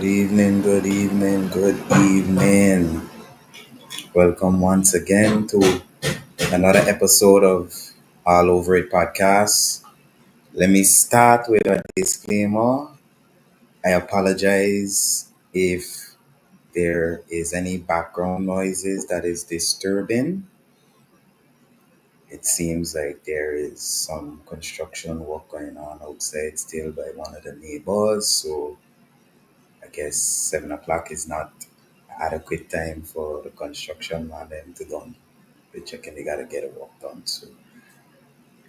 Good evening, good evening, good evening. Welcome once again to another episode of All Over It podcast. Let me start with a disclaimer. I apologize if there is any background noises that is disturbing. It seems like there is some construction work going on outside still by one of the neighbors, so I guess 7 o'clock is not adequate time for the construction man them to done. They checking they gotta get a work done. So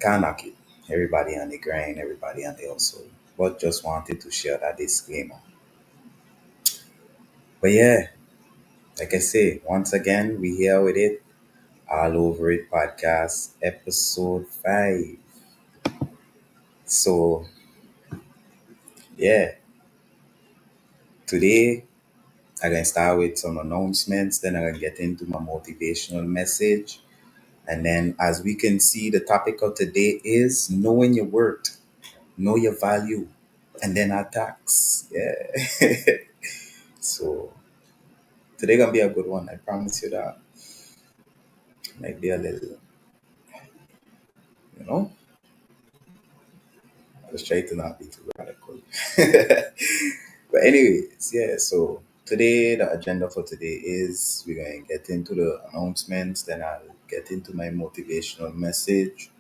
can't knock it. Everybody on the grind, everybody on the hustle. But just wanted to share that disclaimer. But yeah, like I say, once again we here with it. All Over It podcast episode 5. So yeah, today I'm gonna start with some announcements, then I'm gonna get into my motivational message. And then, as we can see, the topic of today is knowing your worth, know your value, and then attacks. Yeah. So today gonna be a good one. I promise you that. Might be a little, you know. I was trying to not be too radical. But anyways, yeah. So today, the agenda for today is we're gonna get into the announcements. Then I'll get into my motivational message.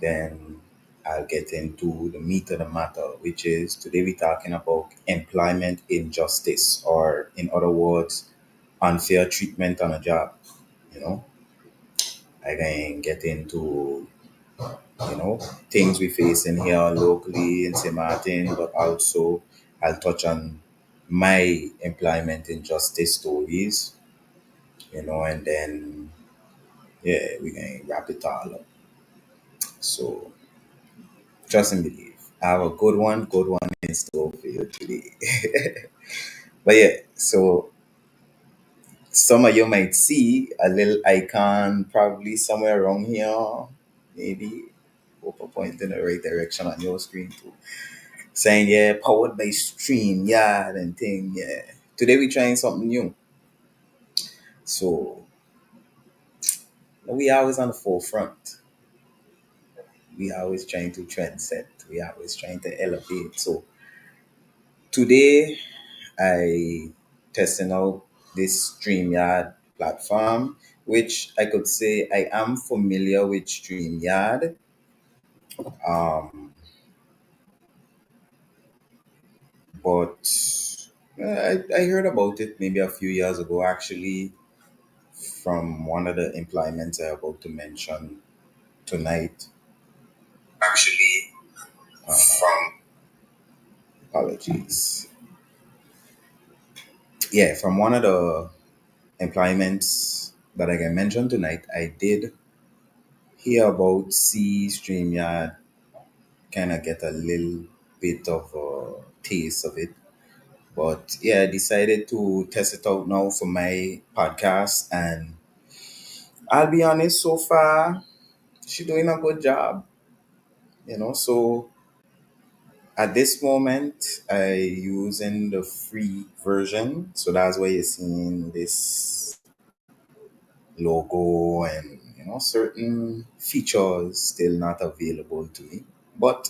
Then I'll get into the meat of the matter, which is today we're talking about employment injustice, or in other words, unfair treatment on a job. You know, I can get into things we face in here locally in St. Maarten, but also I'll touch on my employment injustice stories. And then yeah, we can wrap it all up. So trust and believe. I have a good one in store for you today. But yeah, so some of you might see a little icon probably somewhere around here, maybe hope a point in the right direction on your screen too. Saying yeah, powered by stream, yeah, and thing, yeah. Today we're trying something new. So we always on the forefront. We always trying to trend set. We always trying to elevate. So today I testing out this StreamYard platform, which I could say I am familiar with StreamYard. Um, but I heard about it maybe a few years ago, actually, from one of the employments I'm about to mention tonight. Actually, from apologies. Yeah, from one of the employments that I can mention tonight, I did hear about C StreamYard, kind of get a little bit of a taste of it. But yeah, I decided to test it out now for my podcast. And I'll be honest, so far, she's doing a good job. So at this moment, I using the free version. So that's why you're seeing this logo and certain features still not available to me. But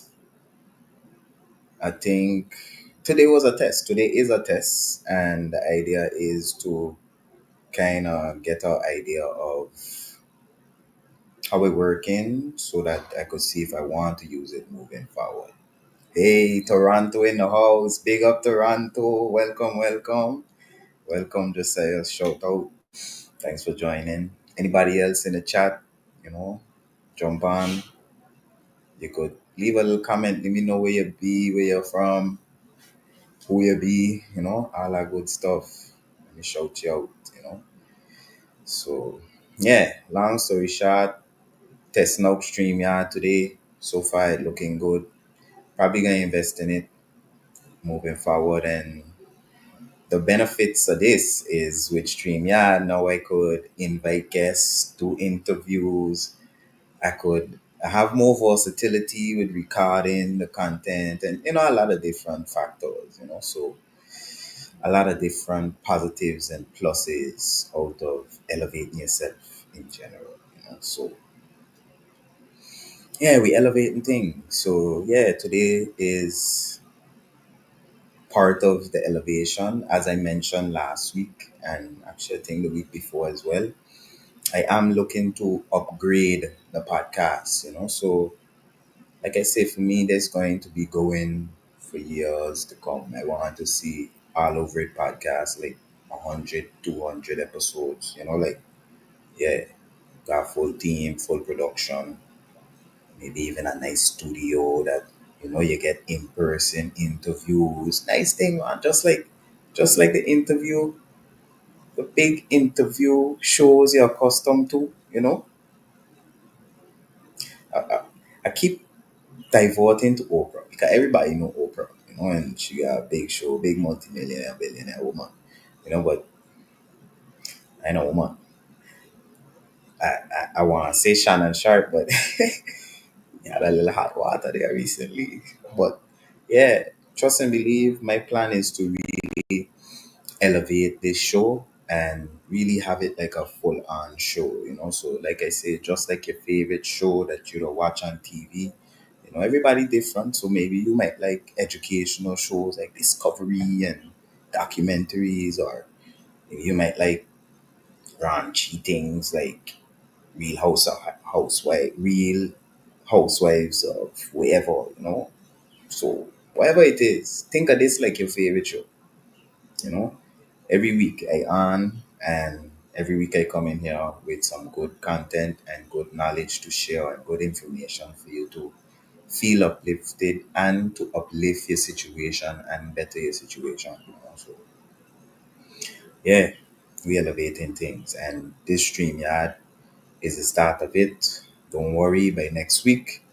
I think today was a test. Today is a test, and the idea is to kind of get an idea of how it working so that I could see if I want to use it moving forward. Hey, Toronto in the house. Big up Toronto. Welcome, welcome. Welcome, Josiah. Shout out. Thanks for joining. Anybody else in the chat, you know, jump on. You could leave a little comment. Let me know where you be, where you're from, who you be, all that good stuff. Let me shout you out. So, yeah, long story short, testing out StreamYard today. So far, it looking good. Probably going to invest in it moving forward. And the benefits of this is with StreamYard, now I could invite guests, do interviews. I could have more versatility with recording the content and, a lot of different factors. So a lot of different positives and pluses out of elevating yourself in general. So yeah, we elevating things. So yeah, today is part of the elevation, as I mentioned last week, and actually I think the week before as well. I am looking to upgrade the podcast. So like I say, for me, there's going to be going for years to come. I want to see all over it podcasts, like 100, 200 episodes, like, yeah, got full team, full production, maybe even a nice studio that, you get in-person interviews. Nice thing, man. Just like the interview, the big interview shows you're accustomed to. I, I, I keep diverting to Oprah because everybody know Oprah, and she got a big show, big multimillionaire, billionaire woman, but I know woman. I want to say Shannon Sharp, but he had a little hot water there recently. But yeah, trust and believe. My plan is to really elevate this show and really have it like a full on show. So like I say, just like your favorite show that you don't watch on TV, everybody different. So maybe you might like educational shows like Discovery and documentaries, or maybe you might like raunchy things like real housewives of wherever. So whatever it is, think of this like your favorite show, you know. Every week I on, and every week I come in here with some good content and good knowledge to share and good information for you to feel uplifted and to uplift your situation and better your situation. So yeah, we elevating things, and this StreamYard is the start of it. Don't worry, by next week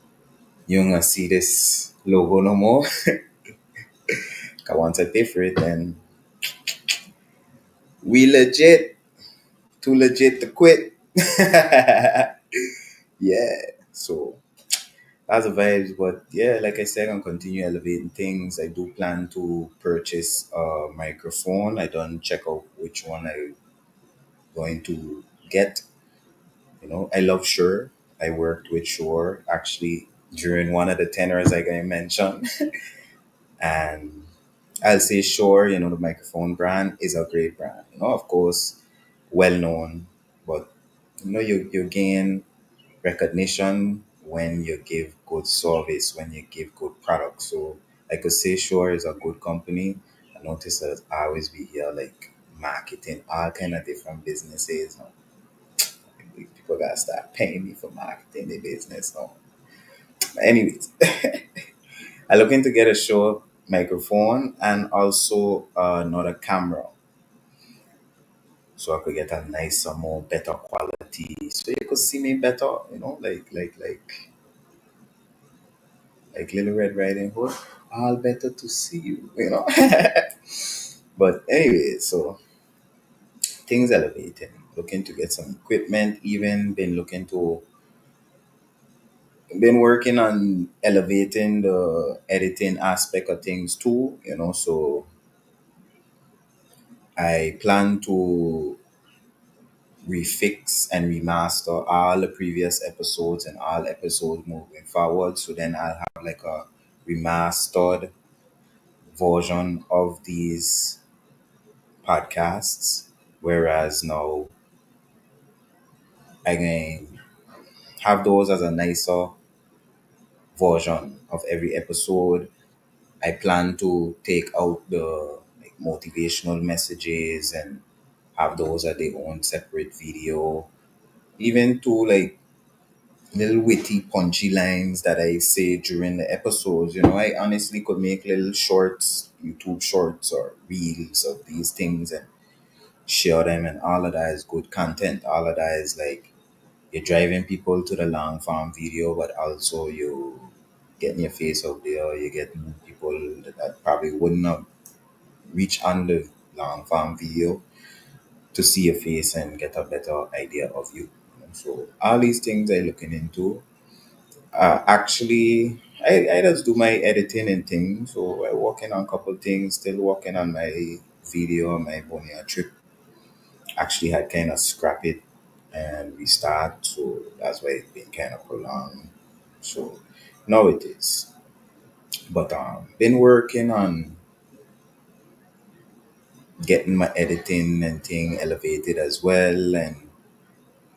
you ain't gonna see this logo no more. 'Cause once I pay for it, then we legit, too legit to quit. Yeah, so that's the vibes. But yeah, like I said, I'm continue elevating things. I do plan to purchase a microphone. I don't check out which one I going to get. I love Shure. I worked with Shure actually during one of the tenors like I mentioned. And I'll say Shure, the microphone brand is a great brand. Of course, well known, but you gain recognition when you give good service, when you give good products. So I could say Shure is a good company. I notice that I always be here like marketing all kind of different businesses. People gotta start paying me for marketing their business. No. Anyways, I looking to get a Shure microphone and also another camera, so I could get a nicer, more better quality, so you could see me better. Like Little Red Riding Hood, all better to see you. But anyway, so things elevating. Looking to get some equipment. Even been working on elevating the editing aspect of things too. So I plan to refix and remaster all the previous episodes and all episodes moving forward. So then I'll have like a remastered version of these podcasts. Whereas now I can have those as a nicer version of every episode. I plan to take out the like motivational messages and have those at their own separate video. Even to like little witty punchy lines that I say during the episodes. I honestly could make little shorts, YouTube shorts or reels of these things and share them, and all of that is good content. All of that is like you're driving people to the long form video, but also you getting your face out there. You're getting people that probably wouldn't have reached on the long form video to see your face and get a better idea of you. So all these things I'm looking into. Actually, I just do my editing and things. So I'm working on a couple things, still working on my video of my Bonia trip. Actually had kind of scrap it and restart, so that's why it's been kind of prolonged. So now it is. But been working on getting my editing and thing elevated as well, and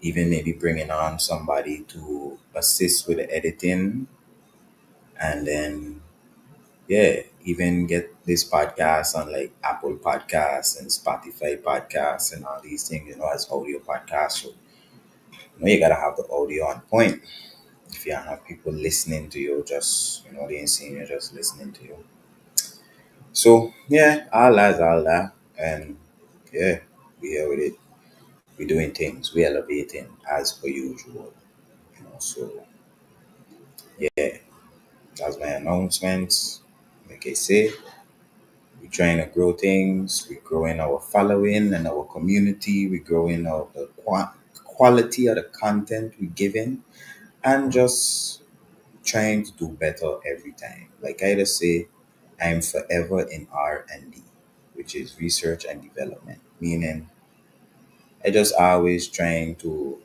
even maybe bringing on somebody to assist with the editing, and then yeah, even get this podcast on like Apple Podcasts and Spotify Podcasts and all these things, as audio podcasts. So you gotta have the audio on point. If you have people listening to you, just they ain't seeing you, just listening to you. So yeah, all that, and yeah, we here with it. We doing things, we elevating as per usual. So yeah, that's my announcement. Like I say, we're trying to grow things. We're growing our following and our community. We're growing the quality of the content we're giving, and just trying to do better every time. Like I just say, I'm forever in R&D, which is research and development. Meaning, I just always trying to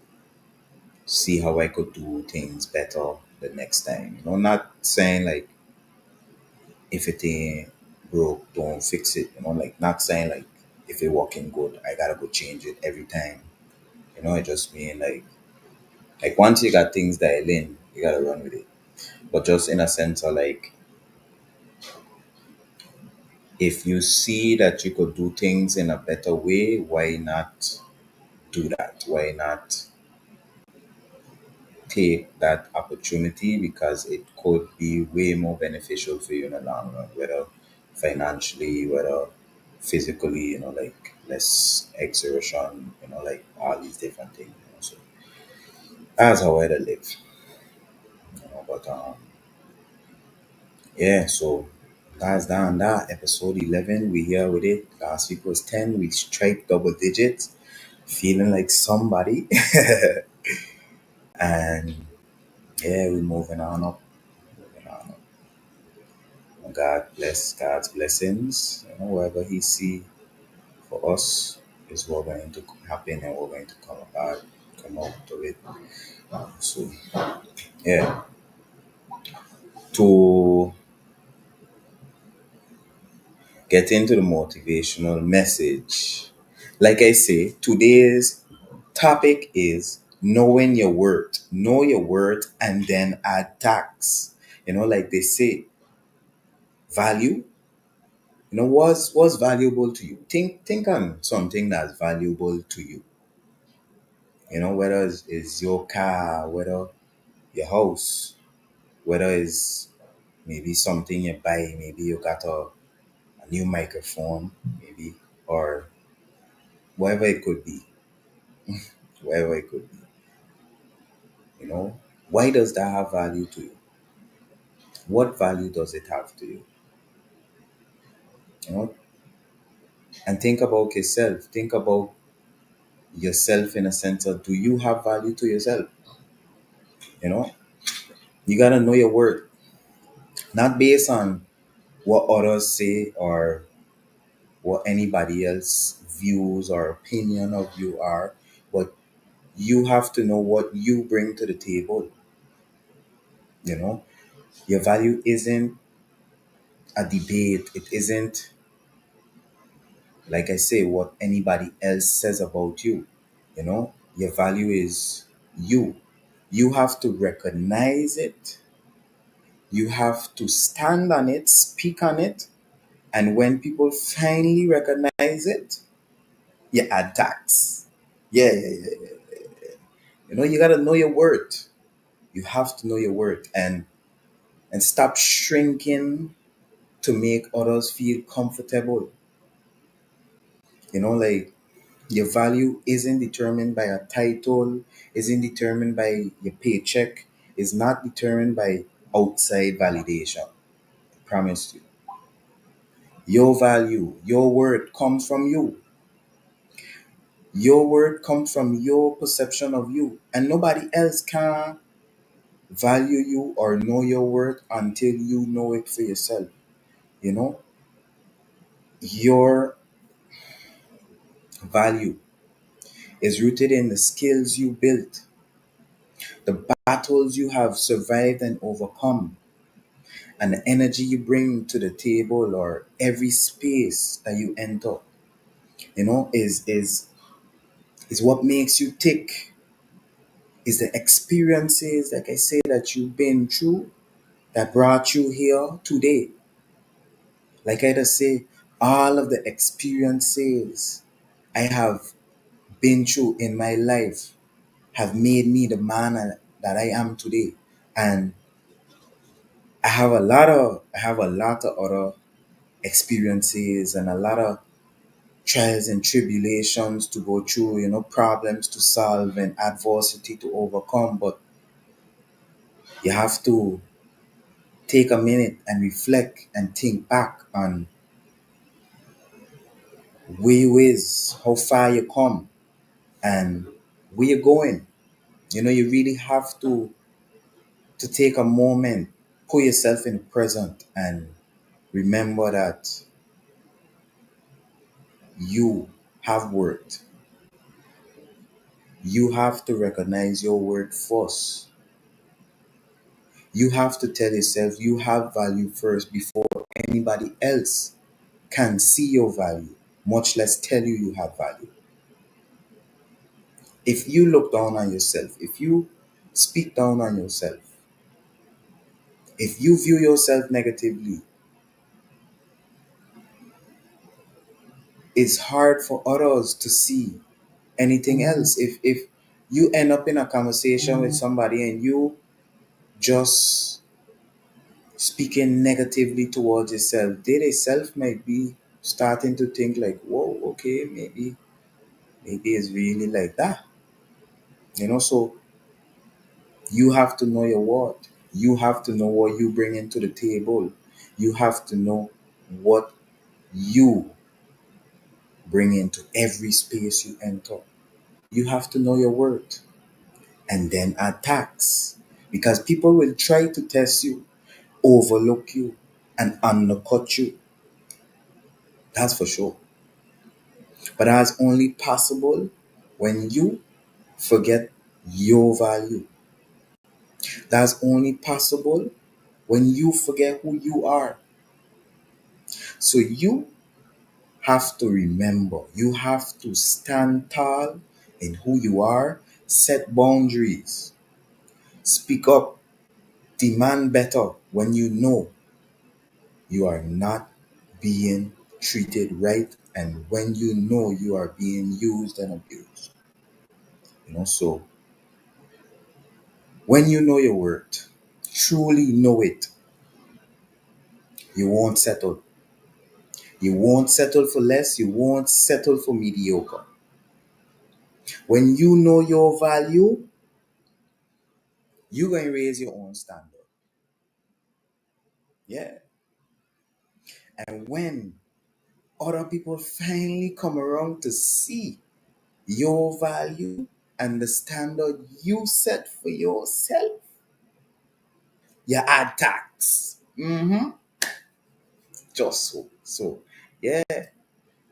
see how I could do things better the next time. Not saying like if it ain't broke, don't fix it. Like not saying like if it working good, I gotta go change it every time. It just mean like once you got things dialed in, you gotta run with it. But just in a sense of like if you see that you could do things in a better way, why not do that? Why not take that opportunity, because it could be way more beneficial for you in the long run, whether financially, whether physically, like less exertion, like all these different things. So that's how I live. But yeah, so that's down that episode 11. We here with it. Last week was 10. We strike double digits, feeling like somebody. And yeah, we're moving on up. Moving on up. God bless God's blessings. Wherever He see for us is what going to happen, and we're going to come out of it. So yeah, to get into the motivational message, like I say, today's topic is knowing your worth. Know your worth, and then add tax. Like they say, value. What's valuable to you? Think on something that's valuable to you. Whether it's your car, whether your house, whether it's maybe something you buy, maybe you got a new microphone, maybe, or whatever it could be, whatever it could be. You know, why does that have value to you? What value does it have to you? You know, and think about yourself. Think about yourself in a sense of, do you have value to yourself? You know, you gotta know your worth, not based on what others say or what anybody else views or opinion of you are, but you have to know what you bring to the table. You know, your value isn't a debate. It isn't, like I say, what anybody else says about you. Your value is you. You have to recognize it. You have to stand on it, speak on it. And when people finally recognize it, you add tax. Yeah, yeah, yeah, yeah. You gotta know your worth. You have to know your worth, and stop shrinking to make others feel comfortable. Like your value isn't determined by a title, isn't determined by your paycheck, is not determined by outside validation. I promise you. Your value, your worth comes from you. Your worth comes from your perception of you. And nobody else can value you or know your worth until you know it for yourself. You know, your Value is rooted in the skills you built, the battles you have survived and overcome, and the energy you bring to the table or every space that you enter. Is what makes you tick. Is the experiences, like I say, that you've been through that brought you here today. Like I just say, all of the experiences I have been through in my life have made me the man that I am today. And I have a lot of other experiences and a lot of trials and tribulations to go through, problems to solve and adversity to overcome. But you have to take a minute and reflect and think back on where you is, how far you come, and where you're going. You really have to take a moment, put yourself in the present, and remember that you have worked. You have to recognize your worth first. You have to tell yourself you have value first before anybody else can see your value, much less tell you you have value. If you look down on yourself, if you speak down on yourself, if you view yourself negatively, it's hard for others to see anything else. If you end up in a conversation with somebody and you just speaking negatively towards yourself, they themselves might be starting to think like, whoa, okay, maybe it's really like that. So you have to know your worth. You have to know what you bring into the table. You have to know what you bring into every space you enter. You have to know your worth. And then attacks. Because people will try to test you, overlook you, and undercut you. That's for sure. But that's only possible when you forget your value. That's only possible when you forget who you are. So you have to remember, you have to stand tall in who you are, set boundaries, speak up, demand better when you know you are not being treated right and when you know you are being used and abused. So when you know your worth, truly know it, you won't settle. You won't settle for less, you won't settle for mediocre. When you know your value, you're going to raise your own standard. Yeah. And when other people finally come around to see your value and the standard you set for yourself, you add tax. Just so. So, yeah,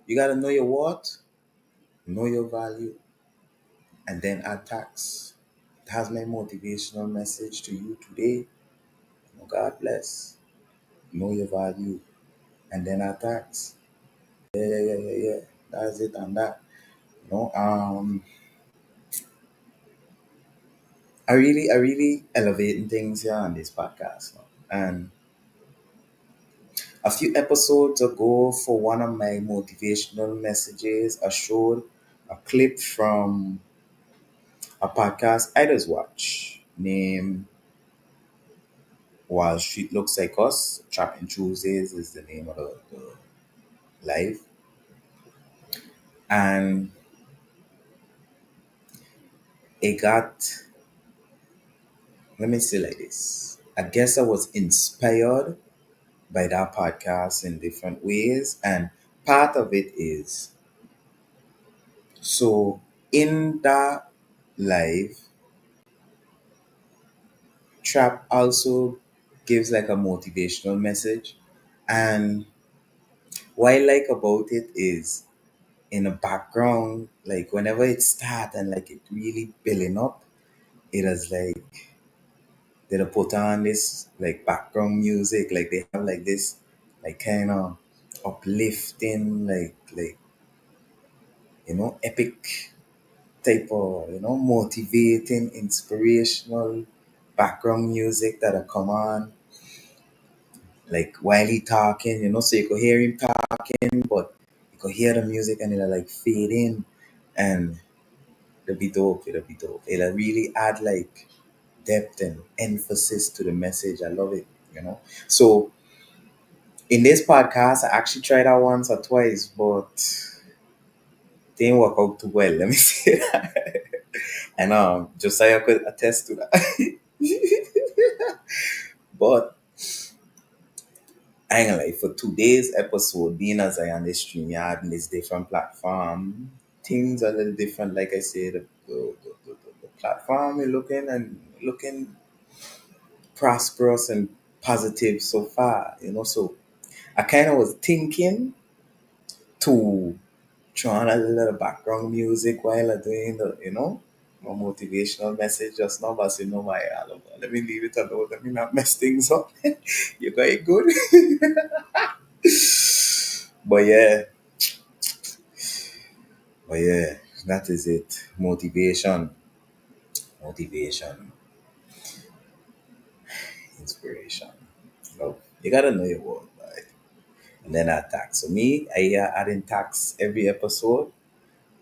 you got to know your what, know your value, and then add tax. That's my motivational message to you today. God bless. Know your value, and then add tax. Yeah, yeah, yeah, yeah, yeah. That's it on that. You know, um, I really elevating things here on this podcast. And a few episodes ago, for one of my motivational messages, I showed a clip from a podcast I just watch named Wall Street Looks Like Us. Trapping Tuesdays is the name of the live. And it got, let me say like this. I guess I was inspired by that podcast in different ways. And part of it is, so in that live, Trap also gives like a motivational message. And what I like about it is in the background, like whenever it start and like it really building up, it is like they put on this like background music, like they have like this like kind of uplifting, epic type of motivating, inspirational background music that'll come on like while he talking, so you could hear him talking, but you could hear the music and it'll like fade in and it'll be dope, it'll be dope. It'll really add like depth and emphasis to the message. I love it. So in this podcast, I actually tried that once or twice, but didn't work out too well. Let me say that. And Josiah could attest to that. But I ain't gonna lie, for today's episode, being as I on this stream yard in this different platform, things are a little different. Like I said, the platform is looking prosperous and positive so far. So I kind of was thinking to throw on a little background music while I'm doing my motivational message just now, but my let me leave it alone. Let me not mess things up. You got it good. But yeah, but yeah, that is it. Motivation, inspiration. So you gotta know your word, right? And then I tax. So me, I adding tax every episode,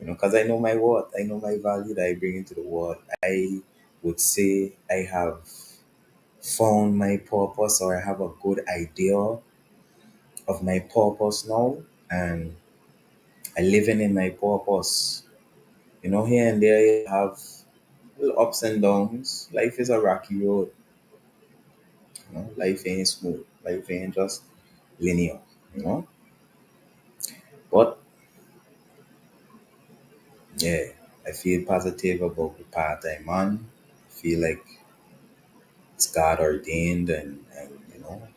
because I know my worth, I know my value that I bring into the world. I would say I have found my purpose, or I have a good idea of my purpose now, and I living in my purpose. Here and there you have little ups and downs. Life is a rocky road. Life ain't smooth. Life ain't just linear. You know, but yeah, I feel positive about the path I'm on. I feel like it's God ordained and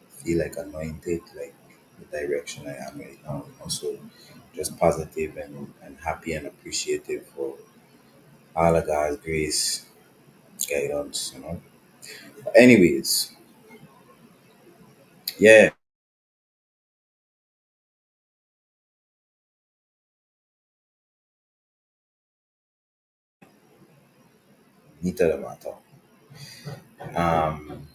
feel like anointed, like the direction I am right now. So just positive and happy and appreciative for all of God's grace, guidance. But anyways, yeah, neither the matter. Um,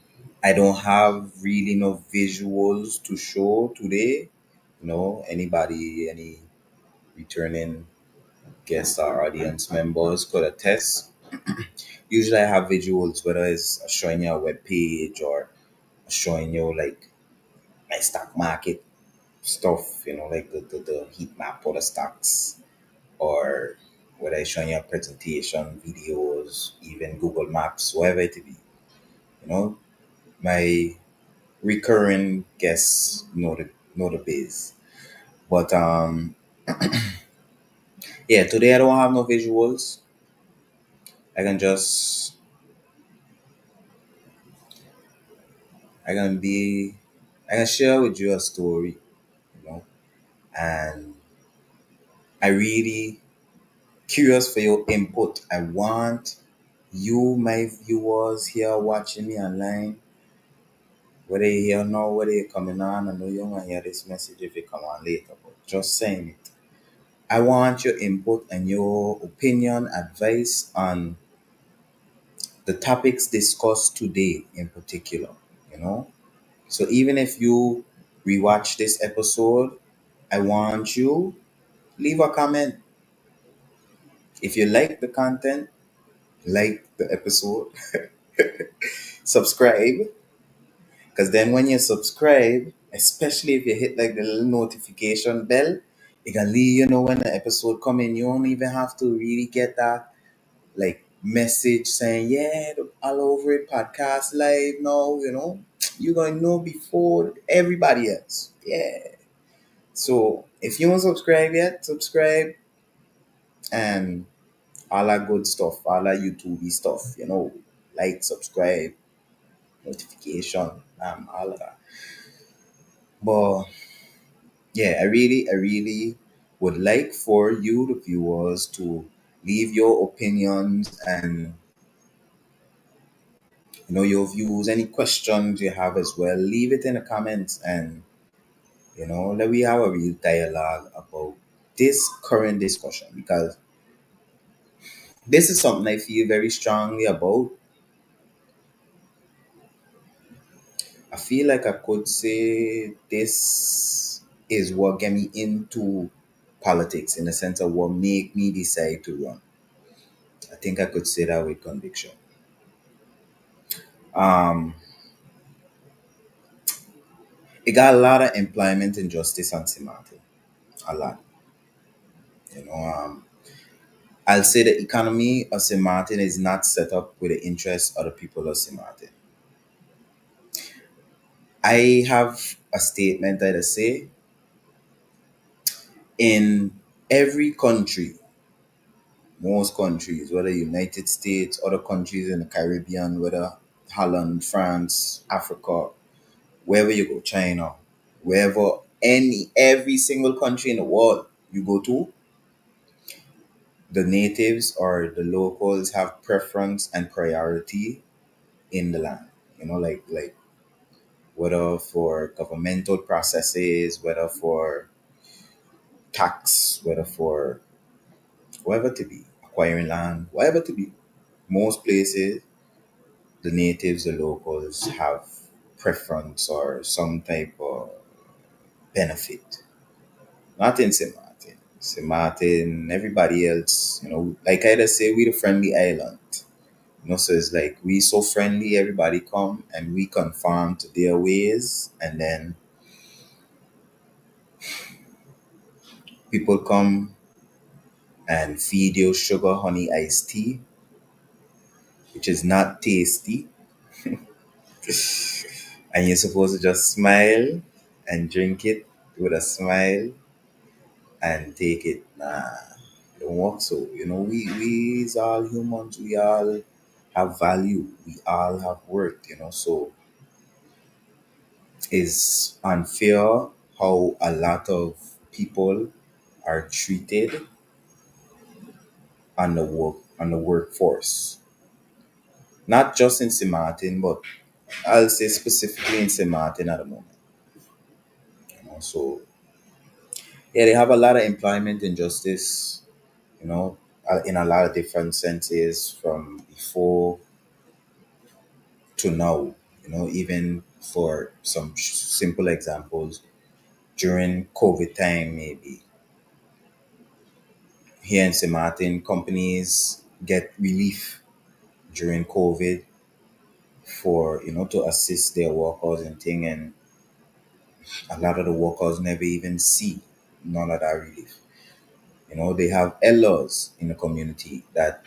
I don't have really no visuals to show today. Any returning guests or audience members could attest. Usually I have visuals, whether it's showing you a web page or showing you like my stock market stuff, like the heat map or the stocks, or whether it's showing you a presentation, videos, even Google Maps, whatever it be. You know, my recurring guests know the biz. But yeah, today I don't have no visuals. I can just I can be I can share with you a story, you know, and I really curious for your input. I want you, my viewers here watching me online, whether you're here now, whether you're coming on, I know you want to hear this message if you come on later, but just saying it. I want your input and your opinion, advice on the topics discussed today in particular, you know. So even if you rewatch this episode, I want you leave a comment. If you like the content, like the episode, subscribe. Because then when you subscribe, especially if you hit like the little notification bell, it can let you know when the episode come in. You don't even have to really get that like message saying, yeah, the all over it podcast live now, You're gonna know before everybody else. Yeah. So if you want to subscribe yet, subscribe and all that good stuff, all that YouTube stuff. Like, subscribe, notification, all of that. But yeah, I really would like for you, the viewers, to leave your opinions and your views, any questions you have as well. Leave it in the comments, and let we have a real dialogue about this current discussion, because this is something I feel very strongly about. I feel like I could say this is what get me into politics, in the sense of what make me decide to run. I think I could say that with conviction. Um, it got a lot of employment injustice on St. Martin, a lot. You know, I'll say the economy of St. Martin is not set up with the interests of the people of St. Martin. I have a statement that I say: in every country, most countries, whether United States, other countries in the Caribbean, whether Holland, France, Africa, wherever you go, China, wherever, every single country in the world you go to, the natives or the locals have preference and priority in the land. Like whether for governmental processes, whether for tax, whether for whatever to be, acquiring land, whatever to be. Most places, the natives, the locals have preference or some type of benefit. Not in St. Martin. St. Martin, everybody else, like I just say, we the friendly island. So it's like we so friendly, everybody come and we conform to their ways, and then people come and feed you sugar, honey, iced tea, which is not tasty, and you're supposed to just smile and drink it with a smile and take it. Nah, it don't work so. We is all humans. We all have value. We all have worth. So it's unfair how a lot of people are treated on the workforce. Not just in St. Martin, but I'll say specifically in St. Martin at the moment. So yeah, they have a lot of employment injustice, you know, in a lot of different senses from before to now. Even for some simple examples, during COVID time, maybe here in St. Martin, companies get relief during COVID for to assist their workers and thing, and a lot of the workers never even see none of that relief. They have elders in the community that,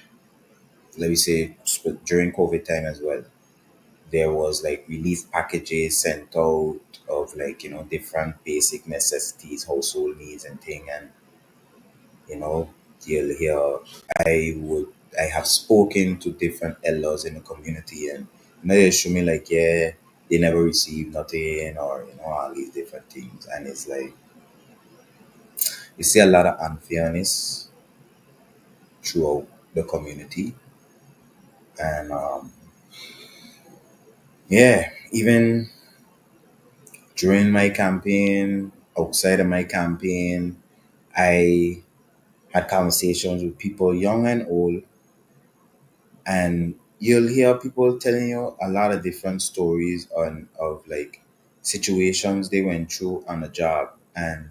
let me say, during COVID time as well, there was like relief packages sent out of, like, different basic necessities, household needs and thing. And you know you'll hear, I have spoken to different elders in the community, and they show me like, yeah, they never received nothing, or all these different things. And it's like you see a lot of unfairness throughout the community. And yeah, even during my campaign, outside of my campaign, I had conversations with people young and old, and you'll hear people telling you a lot of different stories of like situations they went through on a job, and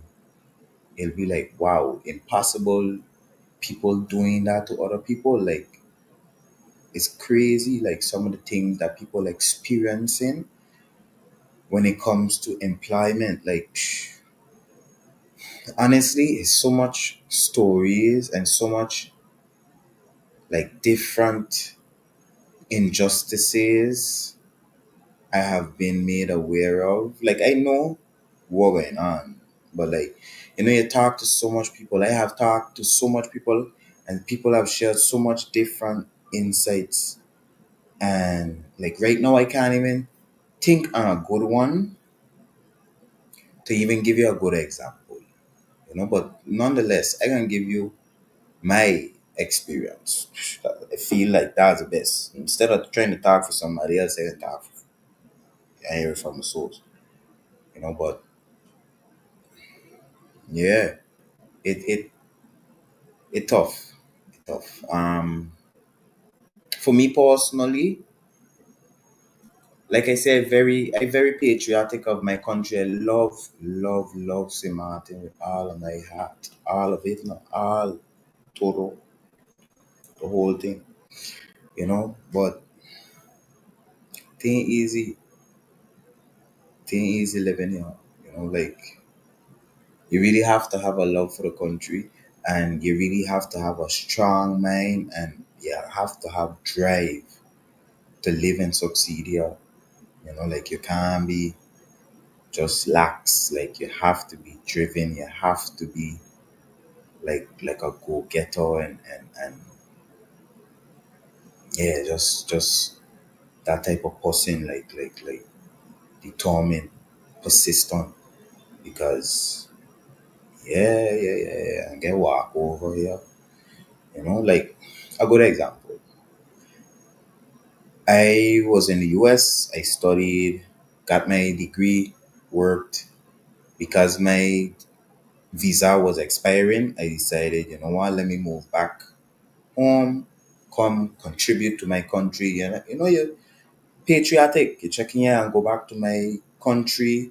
it'll be like, wow, impossible, people doing that to other people. Like, it's crazy, like some of the things that people experiencing when it comes to employment. Like, honestly, it's so much stories and so much like different injustices I have been made aware of. Like, I know what going on, but like, you talk to so much people. I have talked to so much people, and people have shared so much different insights. And like right now, I can't even think on a good one to even give you a good example. But nonetheless, I can give you my experience. I feel like that's the best. Instead of trying to talk for somebody else, I can talk. I hear it from the source. But yeah, it it tough, it tough. For me personally, like I said, I very patriotic of my country. I love St. Martin with all of my heart, all of it, not all total, the whole thing. But thing easy, thing easy living here. Like you really have to have a love for the country, and you really have to have a strong mind, and you have to have drive to live and succeed here. Like you can't be just lax. Like you have to be driven. You have to be like a go getter, and yeah, just that type of person. Like determined, persistent. Because yeah, and get walk over here. Like a good example. I was in the US. I studied, got my degree, worked. Because my visa was expiring, I decided, you know what, let me move back home, come contribute to my country. You're patriotic. You're checking here and go back to my country,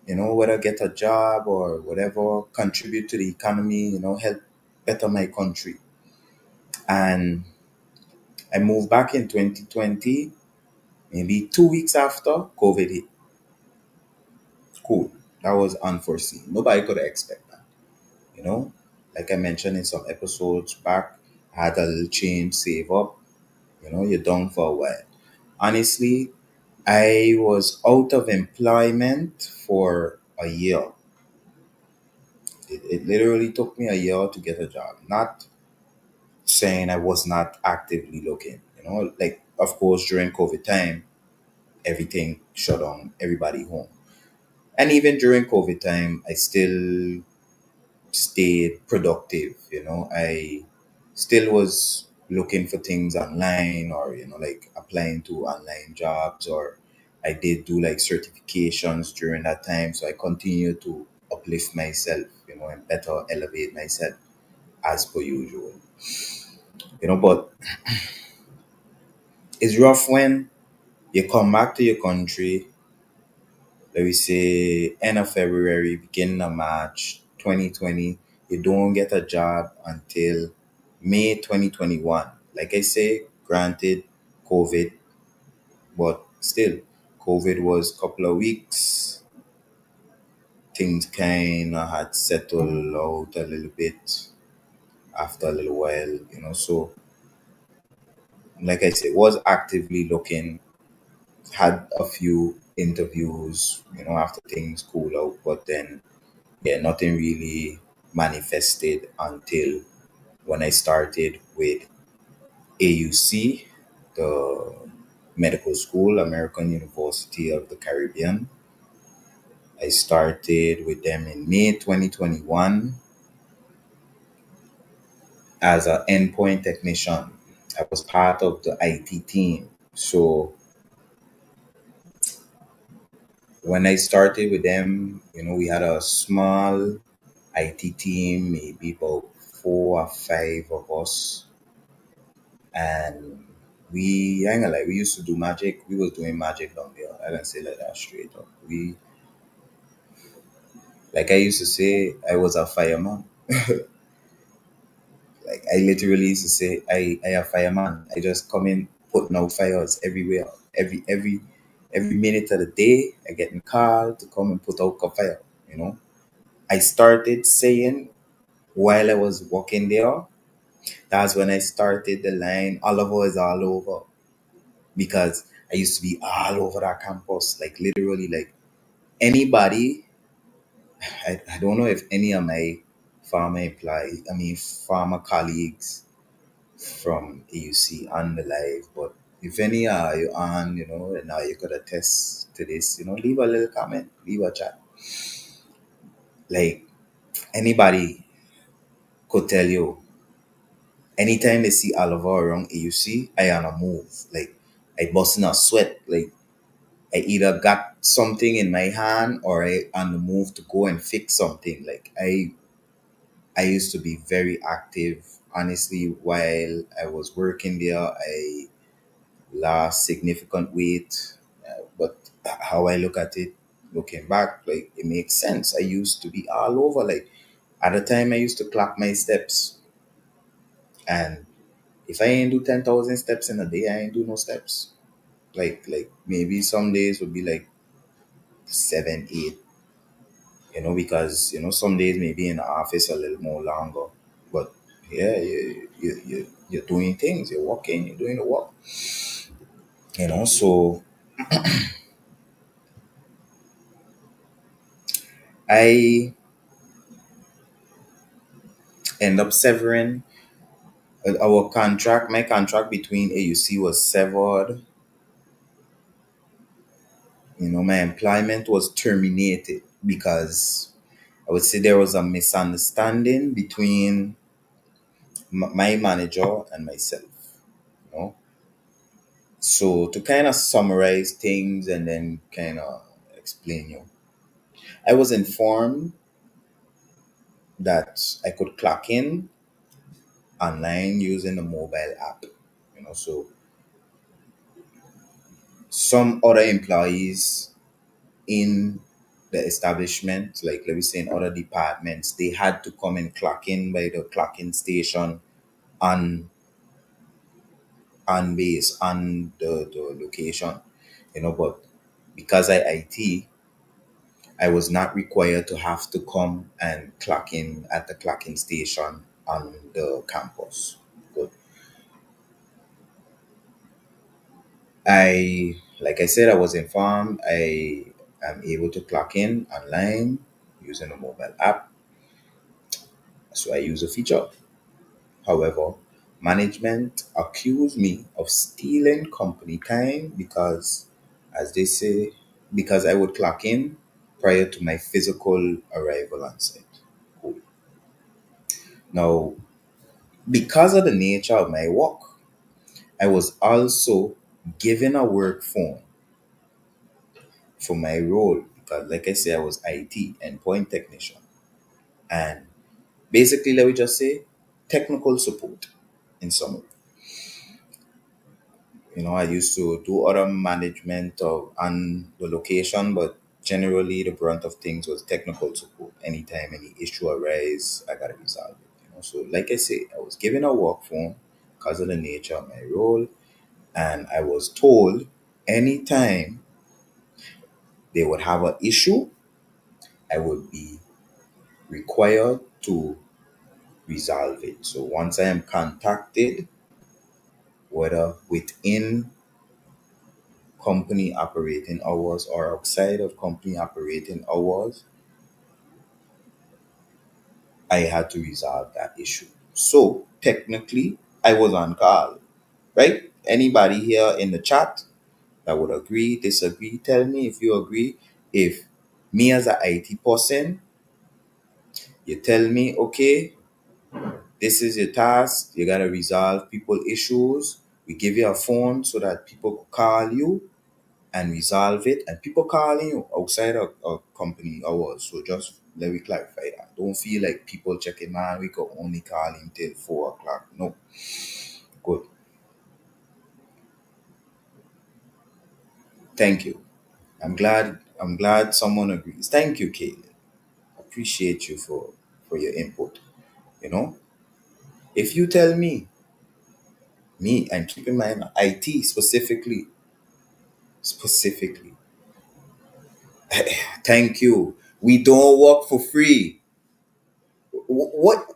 whether get a job or whatever, contribute to the economy, help better my country. And I moved back in 2020, maybe 2 weeks after COVID hit. Cool. That was unforeseen. Nobody could have expected that. You know, like I mentioned in some episodes back, I had a little change, save up. You're done for a while. Honestly, I was out of employment for a year. It literally took me a year to get a job. Not saying I was not actively looking. Like of course during COVID time, everything shut down, everybody home. And even during COVID time, I still stayed productive. I still was looking for things online, or like applying to online jobs, or I did do like certifications during that time. So I continue to uplift myself, and better elevate myself as per usual. But it's rough when you come back to your country, let me say end of February, beginning of March 2020, you don't get a job until May 2021. Like I say, granted, COVID, but still, COVID was a couple of weeks. Things kind of had settled out a little bit after a little while, So, like I said, was actively looking, had a few interviews, after things cool out, but then yeah, nothing really manifested until when I started with AUC, the medical school, American University of the Caribbean. I started with them in May 2021 as an endpoint technician. I was part of the IT team. So when I started with them, we had a small IT team, maybe about 4 or 5 of us. And I ain't gonna lie, we used to do magic. We was doing magic down there. I can say like that straight up. Like I used to say, I was a fireman. Like I literally used to say, I a fireman. I just come in putting out fires everywhere. Every minute of the day, I getting called to come and put out a fire. You know, I started saying while I was working there. That's when I started the line. Oliver is all over, because I used to be all over that campus, like literally, like anybody. I don't know if any of my farmer colleagues from AUC on the live, but if any are you on, and now you could attest to this, leave a little comment, leave a chat. Like Anybody could tell you, anytime they see Oliver around AUC, I on a move. Like, I bust in a sweat. Like, I either got something in my hand or I on the move to go and fix something. Like, I used to be very active. Honestly, while I was working there, I lost significant weight. But how I look at it, looking back, like, it makes sense. I used to be all over. Like, at the time, I used to clock my steps, and if I ain't do 10,000 steps in a day, I ain't do no steps. Like maybe some days would be like seven, eight, because some days maybe in the office a little more longer. But yeah, you're doing things, you're walking, you're doing the work. So I end up severing our contract. My contract between AUC was severed. My employment was terminated because I would say there was a misunderstanding between my manager and myself. You know, so to kind of summarize things and then kind of explain you, I was informed that I could clock in online using the mobile app. So some other employees in the establishment, like let me say in other departments, they had to come and clock in by the clocking station on base on the location. But because I was not required to have to come and clock in at the clocking station on the campus. Good. Like I said, I was informed I am able to clock in online using a mobile app. So I use a feature. However, management accused me of stealing company time because, as they say, because I would clock in prior to my physical arrival on site. Cool. Now, because of the nature of my work, I was also given a work phone for my role because, like I said, I was IT endpoint technician. And basically, let me just say technical support in summary. I used to do other management of on the location, but generally the brunt of things was technical support. Anytime any issue arise, I gotta resolve it. So like I say, I was given a work phone because of the nature of my role, and I was told anytime they would have an issue, I would be required to resolve it. So once I am contacted, whether within company operating hours or outside of company operating hours, I had to resolve that issue. So technically, I was on call, right? Anybody here in the chat that would agree, disagree, tell me if you agree. If me as an IT person, you tell me, okay, this is your task, you gotta resolve people issues. We give you a phone so that people could call you and resolve it. And people calling you outside of company hours. So just let me clarify that. Don't feel like people checking, man, we could only call him till 4 o'clock. No. Good. Thank you. I'm glad someone agrees. Thank you, Kaylee. Appreciate you for your input. You know, if you tell me, and keep in mind IT specifically, thank you. We don't work for free. What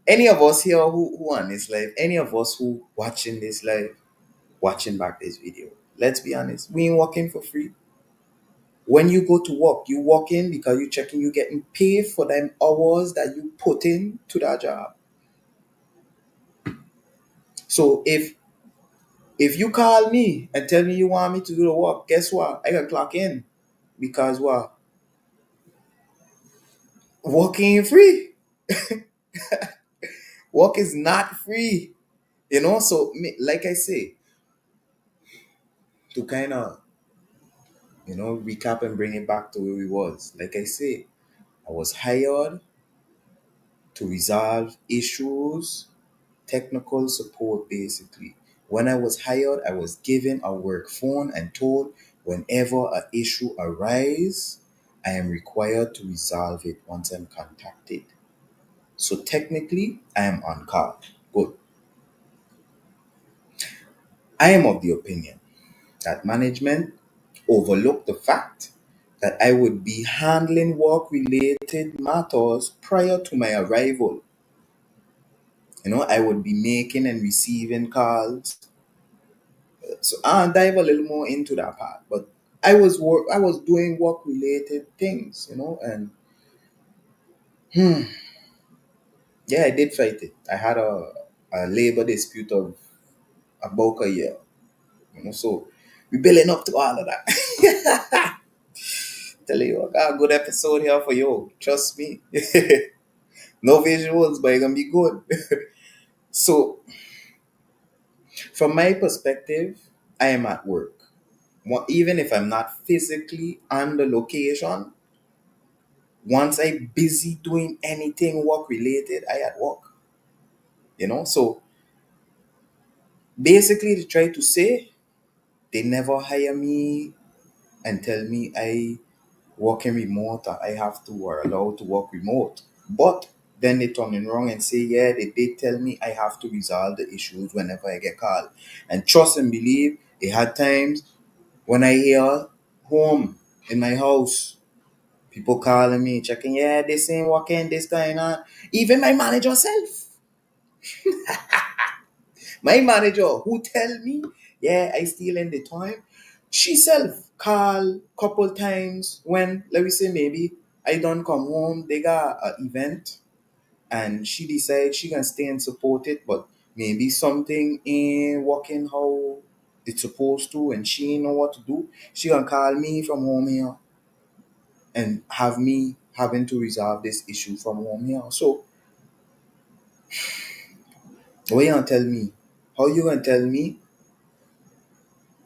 any of us here who on this live, any of us who watching this live, watching back this video, let's be honest, we ain't working for free. When you go to work, you walk in because you checking you getting paid for them hours that you put in to that job. So if you call me and tell me you want me to do the work, guess what? I can clock in because what? Work ain't free. Work is not free. So like I say, to kind of recap and bring it back to where we was. Like I say, I was hired to resolve issues, technical support basically. When I was hired, I was given a work phone and told whenever an issue arises, I am required to resolve it once I'm contacted. So technically, I am on call. Good. I am of the opinion that management overlooked the fact that I would be handling work related matters prior to my arrival. I would be making and receiving calls. So I'll dive a little more into that part. But I was doing work related things, and yeah, I did fight it. I had a labor dispute of about a year, so we building up to all of that. Tell you, I got a good episode here for you. Trust me. No visuals, but it's gonna be good. So, from my perspective, I am at work. Even if I'm not physically on the location, once I'm busy doing anything work related, I at work. So basically, they try to say they never hire me and tell me I working remote or I have to or allowed to work remote. But then they turn it wrong and say, yeah, they did tell me I have to resolve the issues whenever I get called. And trust and believe, they had times when I hear home in my house, people calling me, checking, yeah, this ain't working, this time on. Even my manager self. My manager who tell me, yeah, I still in the time. She self call couple times when, let me say, maybe I don't come home, they got an event and she decide she can stay and support it, but maybe something ain't working how it's supposed to and she ain't know what to do. She can call me from home here and have me having to resolve this issue from home here. So what you gonna tell me? How you gonna tell me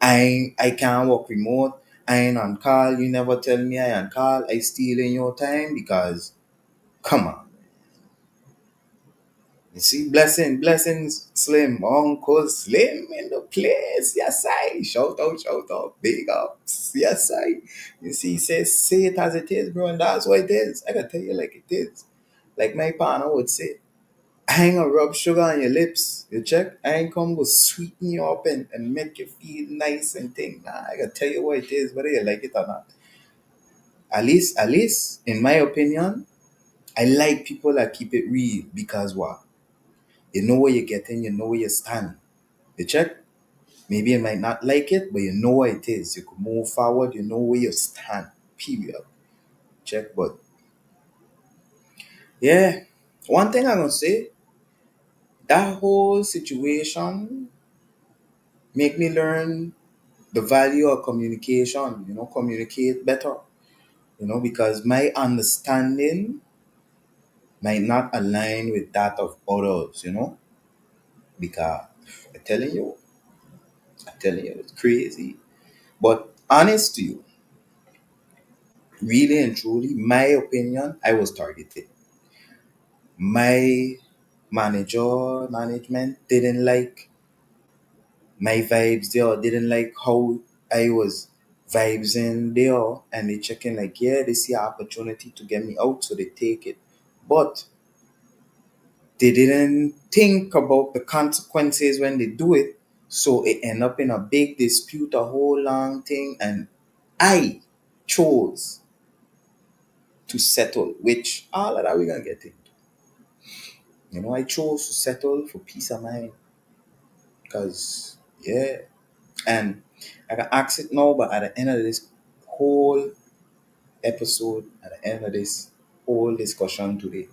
I can't work remote. I ain't on call. You never tell me I on call. I stealing your time because come on. You see, blessings, Slim, Uncle Slim in the place. Yes, I shout out, big ups. Yes, I. You see, say it as it is, bro, and that's what it is. I can tell you like it is. Like my partner would say, I ain't gonna rub sugar on your lips. You check? I ain't come to sweeten you up and make you feel nice and thing. Nah, I gotta tell you what it is, whether you like it or not. At least, in my opinion, I like people that keep it real because what? You know where you're getting, you know where you stand. You check? Maybe you might not like it, but you know what it is. You could move forward, you know where you stand. Period. Check, but yeah. One thing I'm gonna say, that whole situation make me learn the value of communication, communicate better, because my understanding might not align with that of others, because I'm telling you, it's crazy. But honest to you, really and truly, my opinion, I was targeted. My management didn't like my vibes there, didn't like how I was vibes in there, and they checking like, yeah, they see an opportunity to get me out, so they take it. But they didn't think about the consequences when they do it, so it end up in a big dispute, a whole long thing, and I chose to settle, which all of that we're gonna get into. I chose to settle for peace of mind, because yeah, and I can ask it now, but at the end of this whole episode, at the end of this whole discussion today,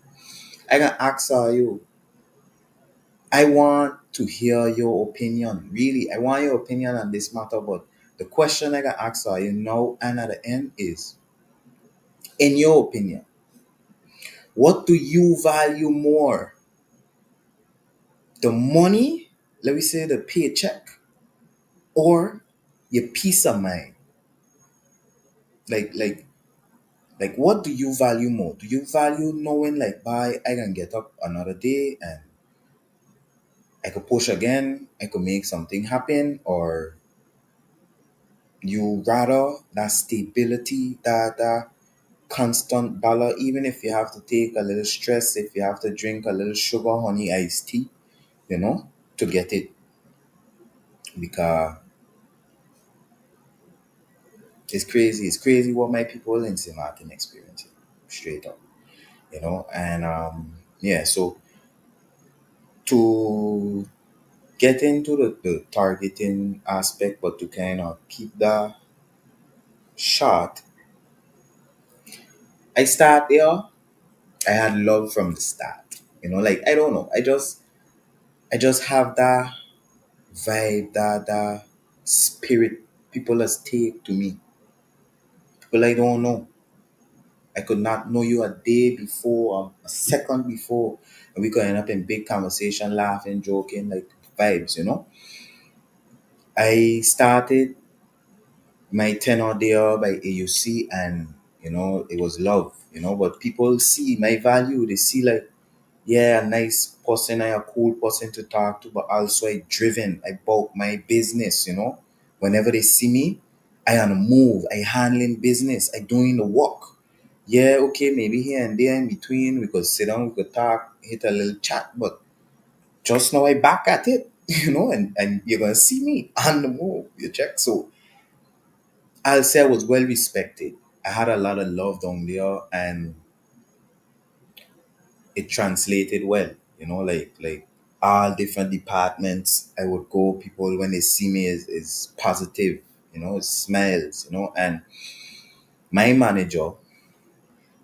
I can ask you, I want to hear your opinion. Really, I want your opinion on this matter, but the question I can ask you now and at the end is, in your opinion, What do you value more? The money, let me say the paycheck, or your peace of mind? Like, like, like, what do you value more? Do you value knowing, like, bye, I can get up another day and I could push again, I could make something happen, or you rather that stability, that constant dollar, even if you have to take a little stress, if you have to drink a little sugar, honey, iced tea, you know, to get it, because it's crazy. It's crazy what my people in St. Martin experiencing, straight up, and yeah, so to get into the targeting aspect, but to kind of keep that short, I start there. I had love from the start. Like I don't know. I just have that vibe, that spirit people has take to me. People I don't know. I could not know you a day before, or a second before, and we could end up in big conversation, laughing, joking, like vibes. I started my tenure there by AUC, and it was love. But people see my value. They see, like, yeah, a nice person, I a cool person to talk to, but also I driven. I bought my business. Whenever they see me, I on the move. I handling business. I doing the work. Yeah, okay, maybe here and there in between we could sit down, we could talk, hit a little chat, but just now I back at it, and you're gonna see me on the move. You check. So I'll say I was well respected. I had a lot of love down there, and it translated well. Like all different departments I would go. People when they see me is positive. Smiles. And my manager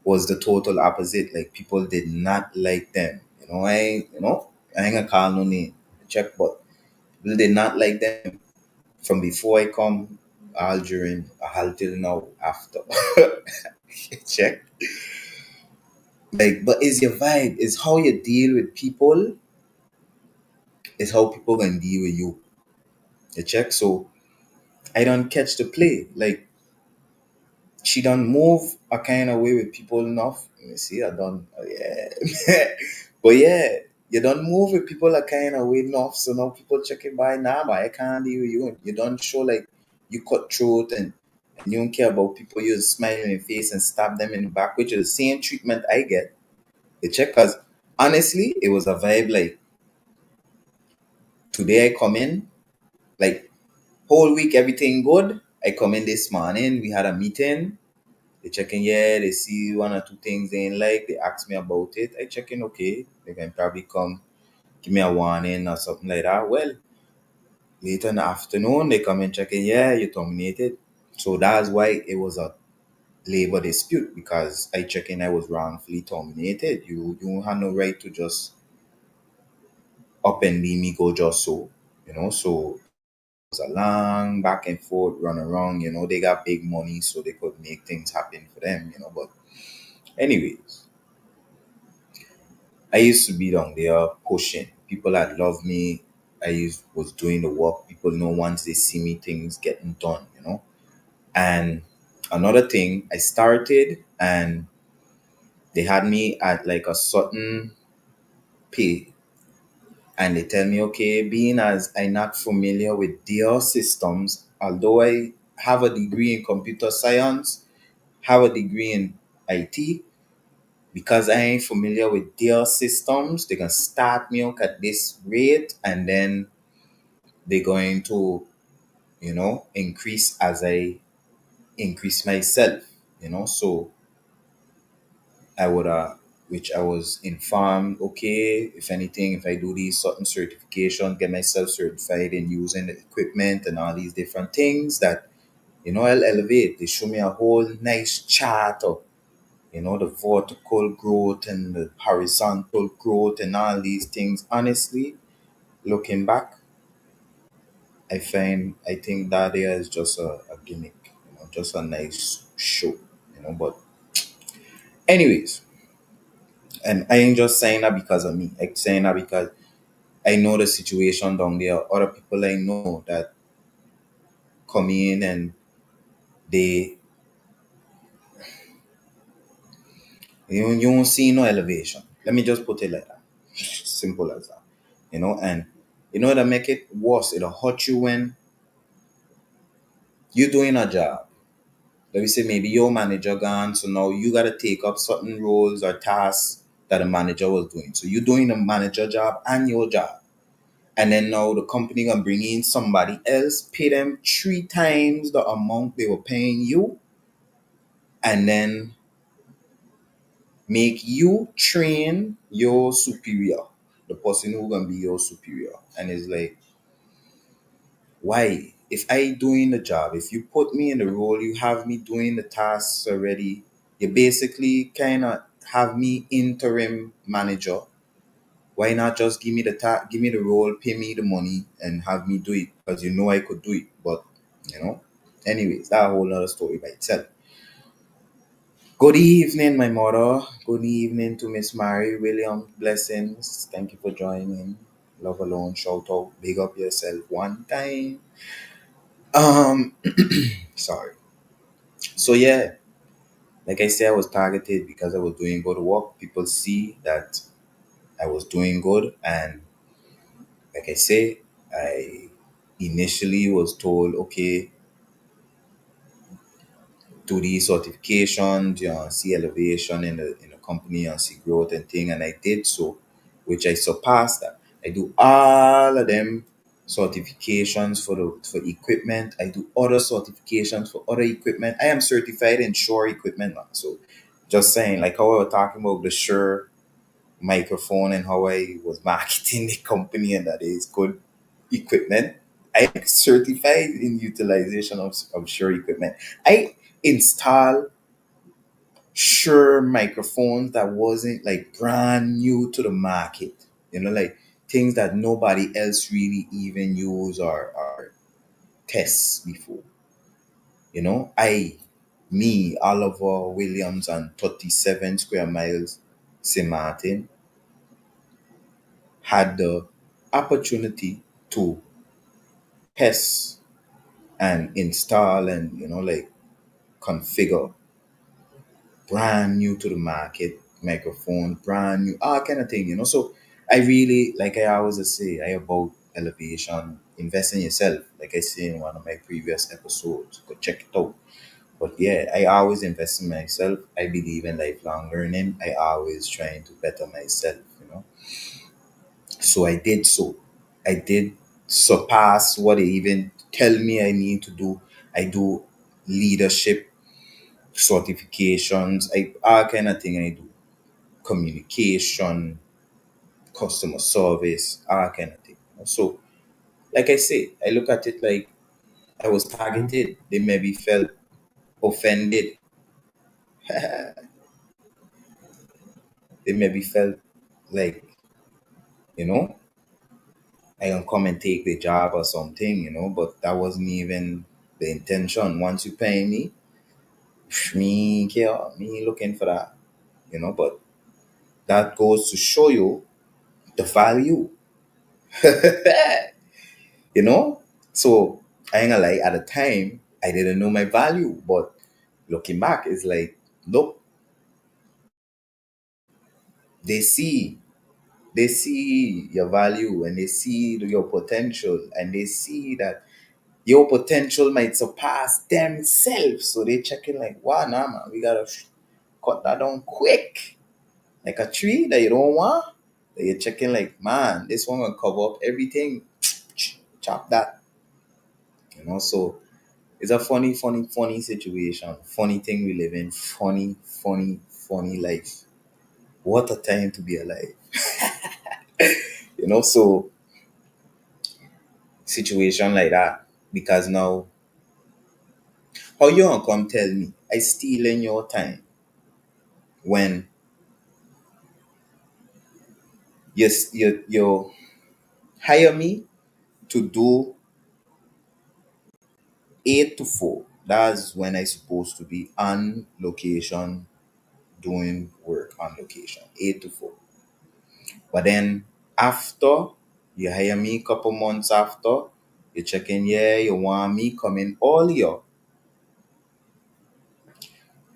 was the total opposite. Like people did not like them. I ain't gonna call no name. Check, but people did not like them from before I come, all during, all till now after. Check. Like, but is your vibe, is how you deal with people, is how people can deal with you. You check. So I don't catch the play. Like she don't move a kind of way with people enough. Let me see, I don't. Oh, yeah, but yeah, you don't move with people a kind of way enough. So now people checking by. Nah, but I can't deal with you. You don't show like you cut throat, and you don't care about people. You just smile in their face and stab them in the back, which is the same treatment I get. You check, cause honestly, it was a vibe. Like today, I come in like whole week everything good. I come in this morning. We had a meeting. They check in, yeah, they see one or two things they ain't like, they ask me about it. I check in, okay. They can probably come give me a warning or something like that. Well, later in the afternoon, they come and check in, yeah, you're terminated. So that's why it was a labor dispute, because I check in, I was wrongfully terminated. You have no right to just up and leave me go just so. So it was a long back and forth run around. They got big money, so they could make things happen for them. But anyways, I used to be down there pushing. People that love me. Was doing the work. People know once they see me, things getting done. And another thing, I started and they had me at like a certain pay, and they tell me, okay, being as I'm not familiar with their systems, although I have a degree in computer science, have a degree in IT, because I ain't familiar with their systems, they can start me out at this rate, and then they're going to, increase as I increase myself, So I would, which I was informed, okay, if anything, if I do these certain certification, get myself certified in using the equipment and all these different things, that, I'll elevate. They show me a whole nice chart of the vertical growth and the horizontal growth and all these things. Honestly, looking back, I think that there is just a gimmick, just a nice show. But anyways, And I ain't just saying that because of me. I'm saying that because I know the situation down there. Other people I know that come in and they you won't see no elevation. Let me just put it like that. Simple as that. And that make it worse. It'll hurt you when you're doing a job. Let me say maybe your manager gone, so now you gotta take up certain roles or tasks that a manager was doing. So you're doing a manager job and your job. And then now the company gonna bring in somebody else, pay them three times the amount they were paying you, and then make you train your superior, the person who gonna be your superior. And it's like, why? If I doing the job, if you put me in the role, you have me doing the tasks already. You basically kind of have me interim manager. Why not just give me the role, pay me the money, and have me do it? Because you know I could do it. But you know, anyways, that whole other story by itself. Good evening, my mother. Good evening to Miss Mary Williams. Blessings. Thank you for joining. Love alone. Shout out. Big up yourself one time. Um, sorry. So yeah, like I said, I was targeted because I was doing good work. People see that I was doing good, and like I say, I initially was told, okay, do these certifications, see elevation in the company and see growth and thing, and I did so, which I surpassed that. I do all of them certifications for equipment. I do other certifications for other equipment. I am certified in Shure equipment now. So just saying, like how I was talking about the Shure microphone and how I was marketing the company and that is good equipment. I'm certified in utilization of Shure equipment. I install Shure microphones that wasn't like brand new to the market. Like things that nobody else really even use or tests before. Me, Oliver Williams, and 37 square miles, St. Martin, had the opportunity to test and install and like configure brand new to the market microphone, brand new, all kind of thing. So I really, like I always say, I about elevation, invest in yourself, like I say in one of my previous episodes. Go check it out. But yeah, I always invest in myself. I believe in lifelong learning. I always trying to better myself. So I did so. I did surpass what they even tell me I need to do. I do leadership certifications. I all kind of thing I do. Communication, customer service, all kind of thing. So like I say, I look at it like I was targeted. They maybe felt offended. They maybe felt like, you know, I can come and take the job or something, but that wasn't even the intention. Once you pay me, me care, me looking for that, but that goes to show you the value, you know? So I ain't gonna lie, at the time, I didn't know my value, but looking back, it's like, look, they see, they see your value and they see your potential and they see that your potential might surpass themselves. So they checking like, wow, nah, man, we gotta cut that down quick. Like a tree that you don't want. That you're checking like, man, this one gonna cover up everything. Chop that. So it's a funny, funny, funny situation. Funny thing we live in. Funny, funny, funny life. What a time to be alive. So situation like that. Because now, how you gonna come tell me I stealing your time when you hire me to do 8 to 4. That's when I supposed to be on location doing work on location, 8 to 4. But then after you hire me couple months after, you check in, yeah, you want me coming earlier,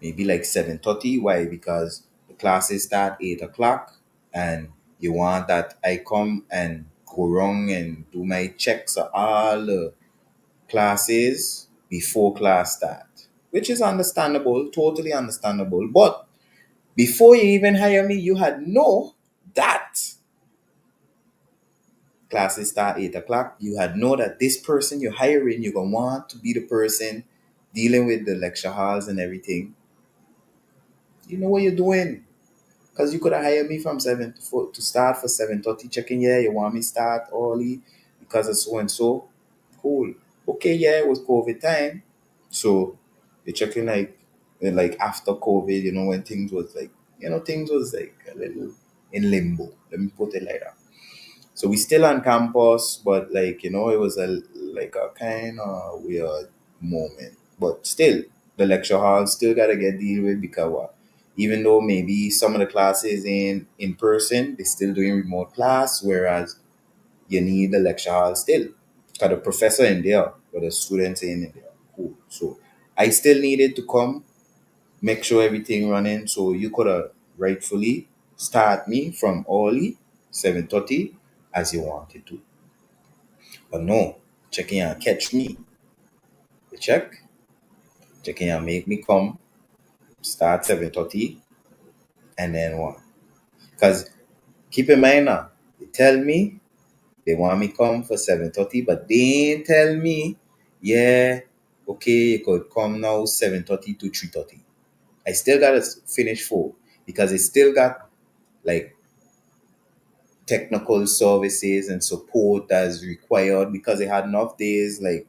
maybe like 7:30. Why? Because the classes start 8 o'clock, and you want that I come and go wrong and do my checks of all the classes before class start, which is understandable, totally understandable. But before you even hire me, you had know that classes start 8 o'clock. You had know that this person you're hiring, you're gonna want to be the person dealing with the lecture halls and everything. You know what you're doing. Because you could have hired me from 7 to 4 to start for 7:30. Checking, yeah, you want me start early because of so and so. Cool. Okay, yeah, it was COVID time. So you're checking like after COVID, when things was like, things was like a little in limbo. Let me put it like that. So we still on campus, but like, it was a kind of weird moment. But still, the lecture hall still gotta get deal with because what? Even though maybe some of the classes in person, they still doing remote class, whereas you need the lecture hall still. Got a professor in there, but the students in there. Cool. So I still needed to come, make sure everything running. So you could have rightfully start me from early 7:30 as you wanted to. But no, checking and catch me. You checking and make me come, start 7:30, and then what? Because keep in mind now, they tell me they want me come for 7:30, but they ain't tell me, yeah, okay, you could come now 7:30 to 3:30. I still gotta finish 4 because it still got like technical services and support that's required because they had enough days. Like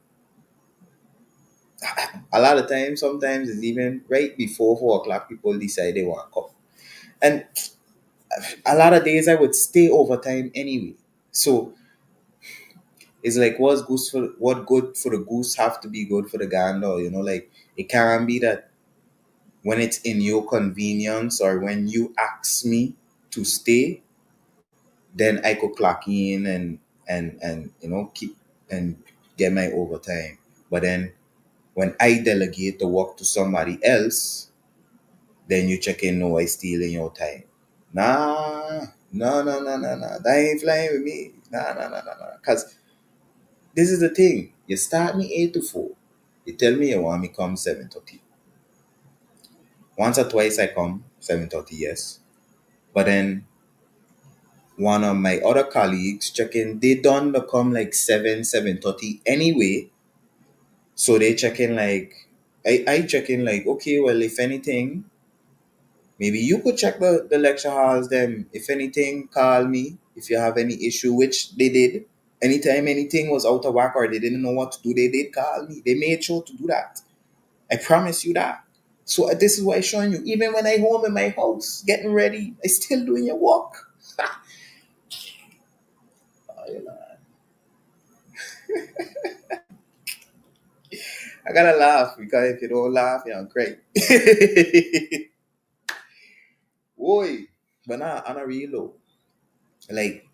a lot of times, sometimes it's even right before 4 o'clock, people decide they want to come. And a lot of days I would stay overtime anyway. So it's like what good for the goose have to be good for the gander, like it can't be that when it's in your convenience or when you ask me to stay, then I could clock in and keep and get my overtime. But then when I delegate the work to somebody else, then you check in, no, I stealing your time. Nah, no, no, no, no, no. That ain't flying with me. Nah, nah, nah, nah, nah. Because this is the thing. You start me 8 to 4. You tell me you want me come 7:30. Once or twice I come 7:30, yes. But then one of my other colleagues check in, they done to come like 7:30 anyway. So they check in like, I check in like, okay, well, if anything, maybe you could check the lecture halls them. If anything, call me if you have any issue, which they did. Anytime anything was out of whack or they didn't know what to do, they did call me. They made sure to do that. I promise you that. So this is why I'm showing you. Even when I home in my house, getting ready, I still doing your work. Oh, I gotta laugh because if you don't laugh, you're great. Boy, but nah, on a real low. Like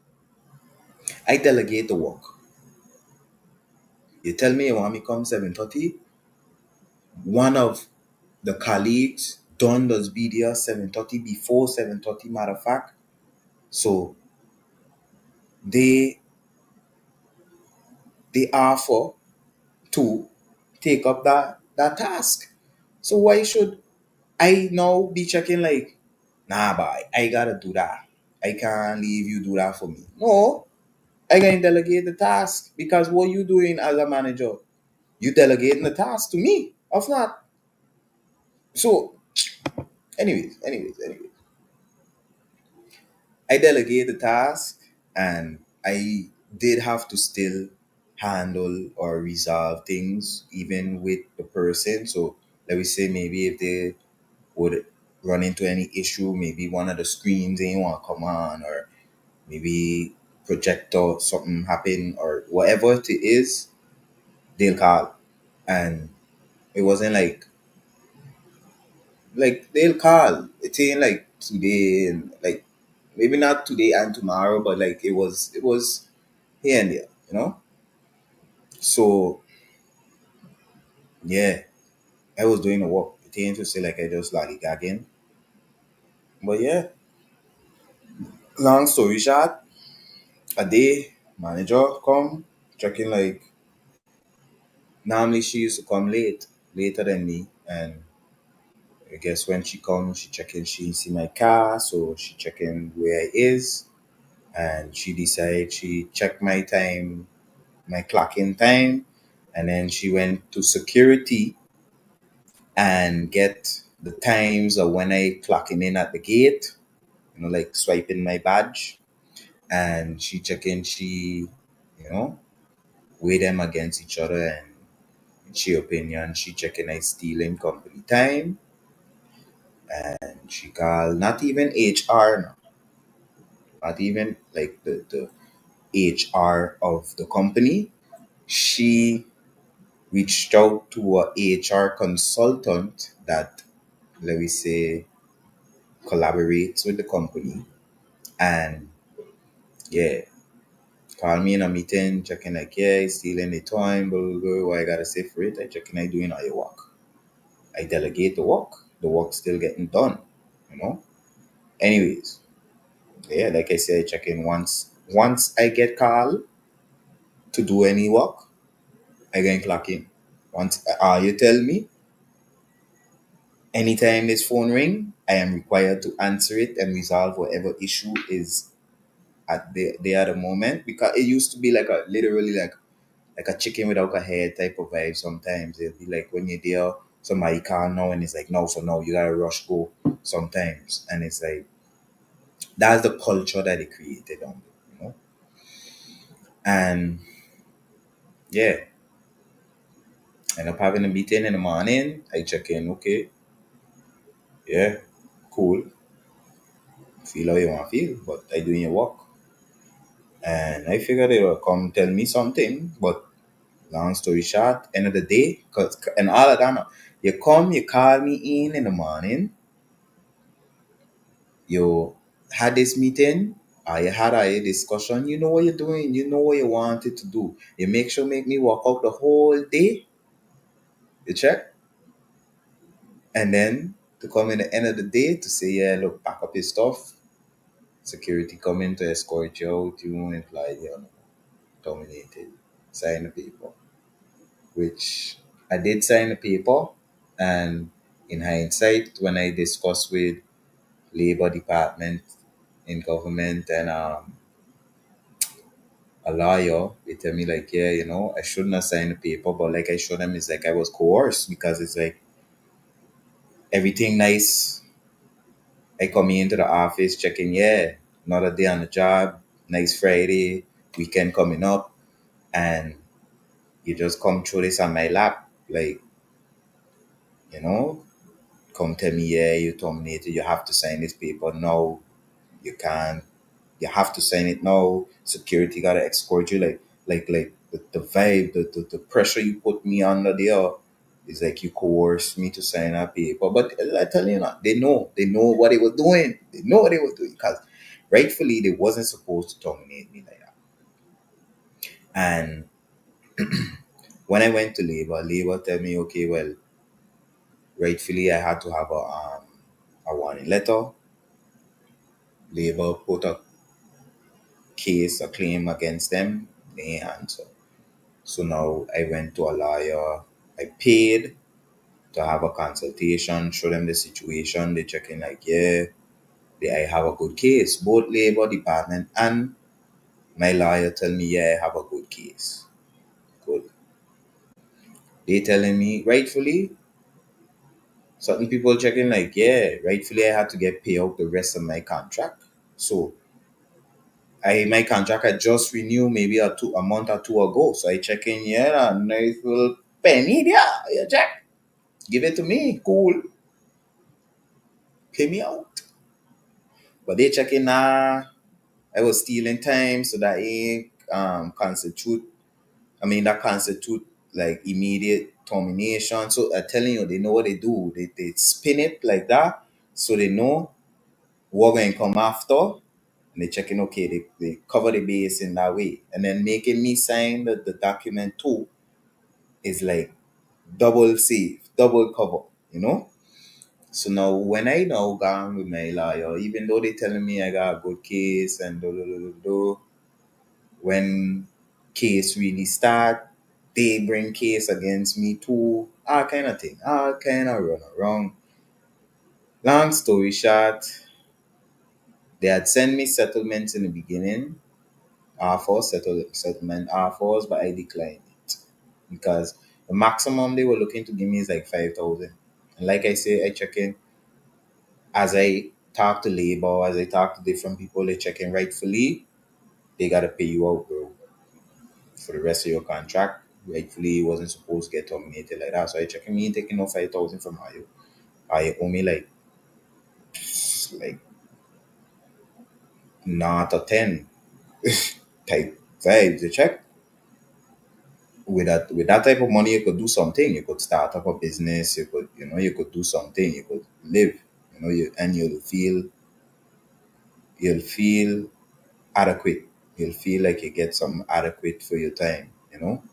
I delegate the work. You tell me you want me come 7:30. One of the colleagues done does be there 7:30 before 7:30. Matter of fact, so they they offer to take up that task. So why should I now be checking like, nah, boy, I gotta do that. I can't leave you do that for me. No, I can delegate the task because what you doing as a manager, you delegating the task to me. Of not. So, anyways, I delegate the task and I did have to still handle or resolve things even with the person. So let me say maybe if they would run into any issue, maybe one of the screens ain't want to come on or maybe projector something happen or whatever it is, they'll call. And it wasn't like like they'll call. It's ain't like today and like maybe not today and tomorrow, but like it was here and there, you know? So yeah, I was doing the work. It ain't to say like I just lollygagging. But yeah, long story short, a day manager come checking like normally she used to come later than me, and I guess when she comes, she check in, she see my car, so she check in where I is, and she decide she check my time, my clock in time, and then she went to security and get the times of when I clocking in at the gate, like swiping my badge, and she check in, you know, weigh them against each other, and in she opinion, she checking I stealing company time, and she called not even HR, no, not even like the HR of the company. She reached out to a HR consultant that, let me say, collaborates with the company. And yeah, call me in a meeting, checking like, yeah, it's stealing the time, blah, blah, blah. What I gotta say for it? I checking I doing all your work. I delegate the work. The work still getting done, you know? Anyways, yeah, like I said, I check in once I get called to do any work, I go and clock in. Once you tell me, anytime this phone ring, I am required to answer it and resolve whatever issue is at the other moment, because it used to be like a literally like a chicken without a head type of vibe. Sometimes it'll be like when you're there, somebody can't know and it's like no, so no, you gotta rush go sometimes, and it's like that's the culture that they created on it, and yeah, end up having a meeting in the morning. I check in, okay, yeah, cool, feel how you want to feel, but I doing your work. And I figured they will come tell me something, but long story short, end of the day, cause and all of that, you come, you call me in the morning, you had this meeting, or you had a discussion, you know what you're doing, you know what you wanted to do. You make sure make me walk out the whole day, you check, and then to come in the end of the day to say, yeah, look, pack up your stuff. Security coming to escort you out, you won't imply you're terminated. Sign the paper. Which I did sign the paper, and in hindsight, when I discussed with labor department in government and a lawyer, they tell me like, yeah, I shouldn't have signed the paper, but like I showed them, it's like I was coerced because it's like everything nice. I come into the office checking, yeah, another day on the job, nice Friday, weekend coming up, and you just come through this on my lap, like, you know, come tell me, yeah, you terminated, you have to sign this paper. No, you can't. You have to sign it now. Security gotta escort you. Like the vibe, the pressure you put me under there is like you coerce me to sign a paper. But I tell you not, they know what they were doing. They know what they were doing because rightfully they wasn't supposed to terminate me like that. And when I went to labor tell me, okay, well, rightfully I had to have a warning letter. Labor put a case, a claim against them. They ain't answer. So now I went to a lawyer. I paid to have a consultation, show them the situation. They check in like, yeah, I have a good case. Both labor department and my lawyer tell me, yeah, I have a good case. Good. They telling me rightfully, certain people checking like, yeah, rightfully I had to get paid out the rest of my contract. So my contract I just renewed maybe a month or two ago. So I check in, yeah, a nice little penny there. You check. Give it to me. Cool. Pay me out. But they checking, I was stealing time, so that ain't constitute, that constitute like immediate termination. So I'm telling you, they know what they do. They spin it like that, so they know what going to come after, and they checking. Okay, they cover the base in that way, and then making me sign the document too is like double safe, double cover. You know. So now when I now gone with my lawyer, even though they telling me I got a good case and do, when case really start, they bring case against me too, all kind of thing, all kind of run around. Long story short, they had sent me settlements in the beginning, settlement offers, but I declined it because the maximum they were looking to give me is like 5,000. And like I say, I check in as I talk to labor, as I talk to different people, they check in rightfully, they gotta pay you out, bro, for the rest of your contract. Rightfully, it wasn't supposed to get terminated like that. So I checking me taking off 5,000 from you. I owe me like not a 10 type vibes. You check with that type of money, you could do something. You could start up a business. You could do something. You could live. And you'll feel adequate. You'll feel like you get some adequate for your time,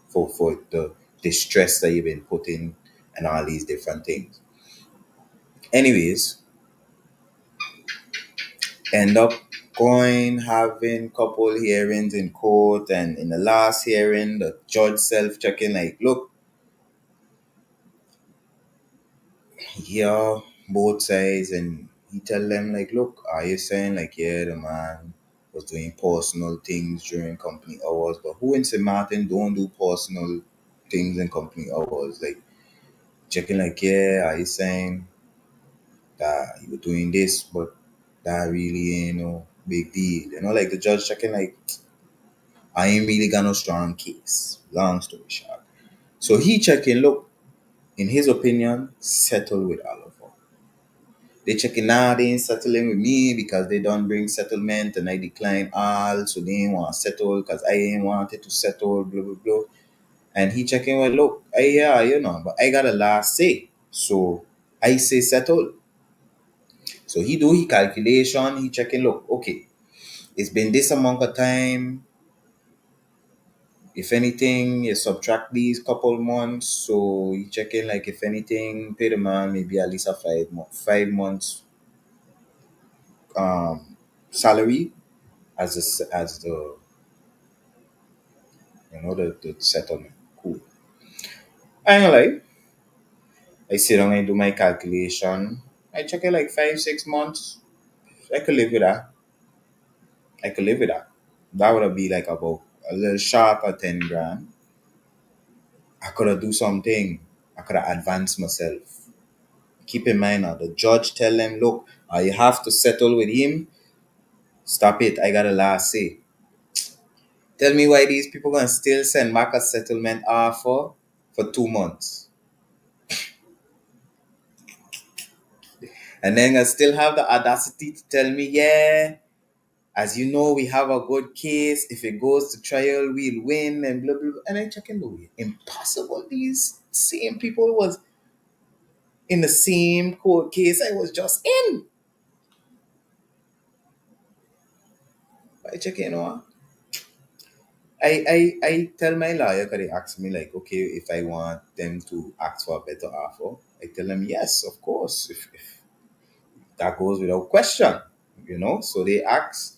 for the stress that you've been putting and all these different things. Anyways, end up going having couple hearings in court, and in the last hearing the judge self checking like, look, hear both sides, and he tell them like, look, are you saying like, yeah, the man was doing personal things during company hours, but who in St. Martin don't do personal things in company hours? Like checking like, yeah, are you saying that you were doing this, but that really ain't no big deal? Like the judge checking like, I ain't really got no strong case. Long story short. So he checking, look, in his opinion, settle with all of us. They checking now, they ain't settling with me because they don't bring settlement and I decline all, so they ain't want to settle because I ain't wanted to settle, blah, blah, blah. And he checking, well, look, yeah, but I got a last say. So I say settle. So he do his calculation, he checking, look, okay, it's been this amount of time. If anything, you subtract these couple months, so you check in like, if anything, pay the man maybe at least a 5 months salary as the the settlement. Cool. I ain't like, I sit down and do my calculation. I check it like 5 6 months. I could live with that. I could live with that. That would be like about a little short of 10 grand. I could have do something. I could have advanced myself. Keep in mind now, the judge tell them, look, you have to settle with him. Stop it. I got a last say. Tell me why these people gonna still send back a settlement offer for 2 months. And then I still have the audacity to tell me, yeah, as you know, we have a good case. If it goes to trial, we'll win and blah, blah, blah. And I check in the way. Impossible. These same people was in the same court case I was just in. I check in, I tell my lawyer, because they ask me like, okay, if I want them to ask for a better offer, I tell them yes, of course, if that goes without question, So they ask,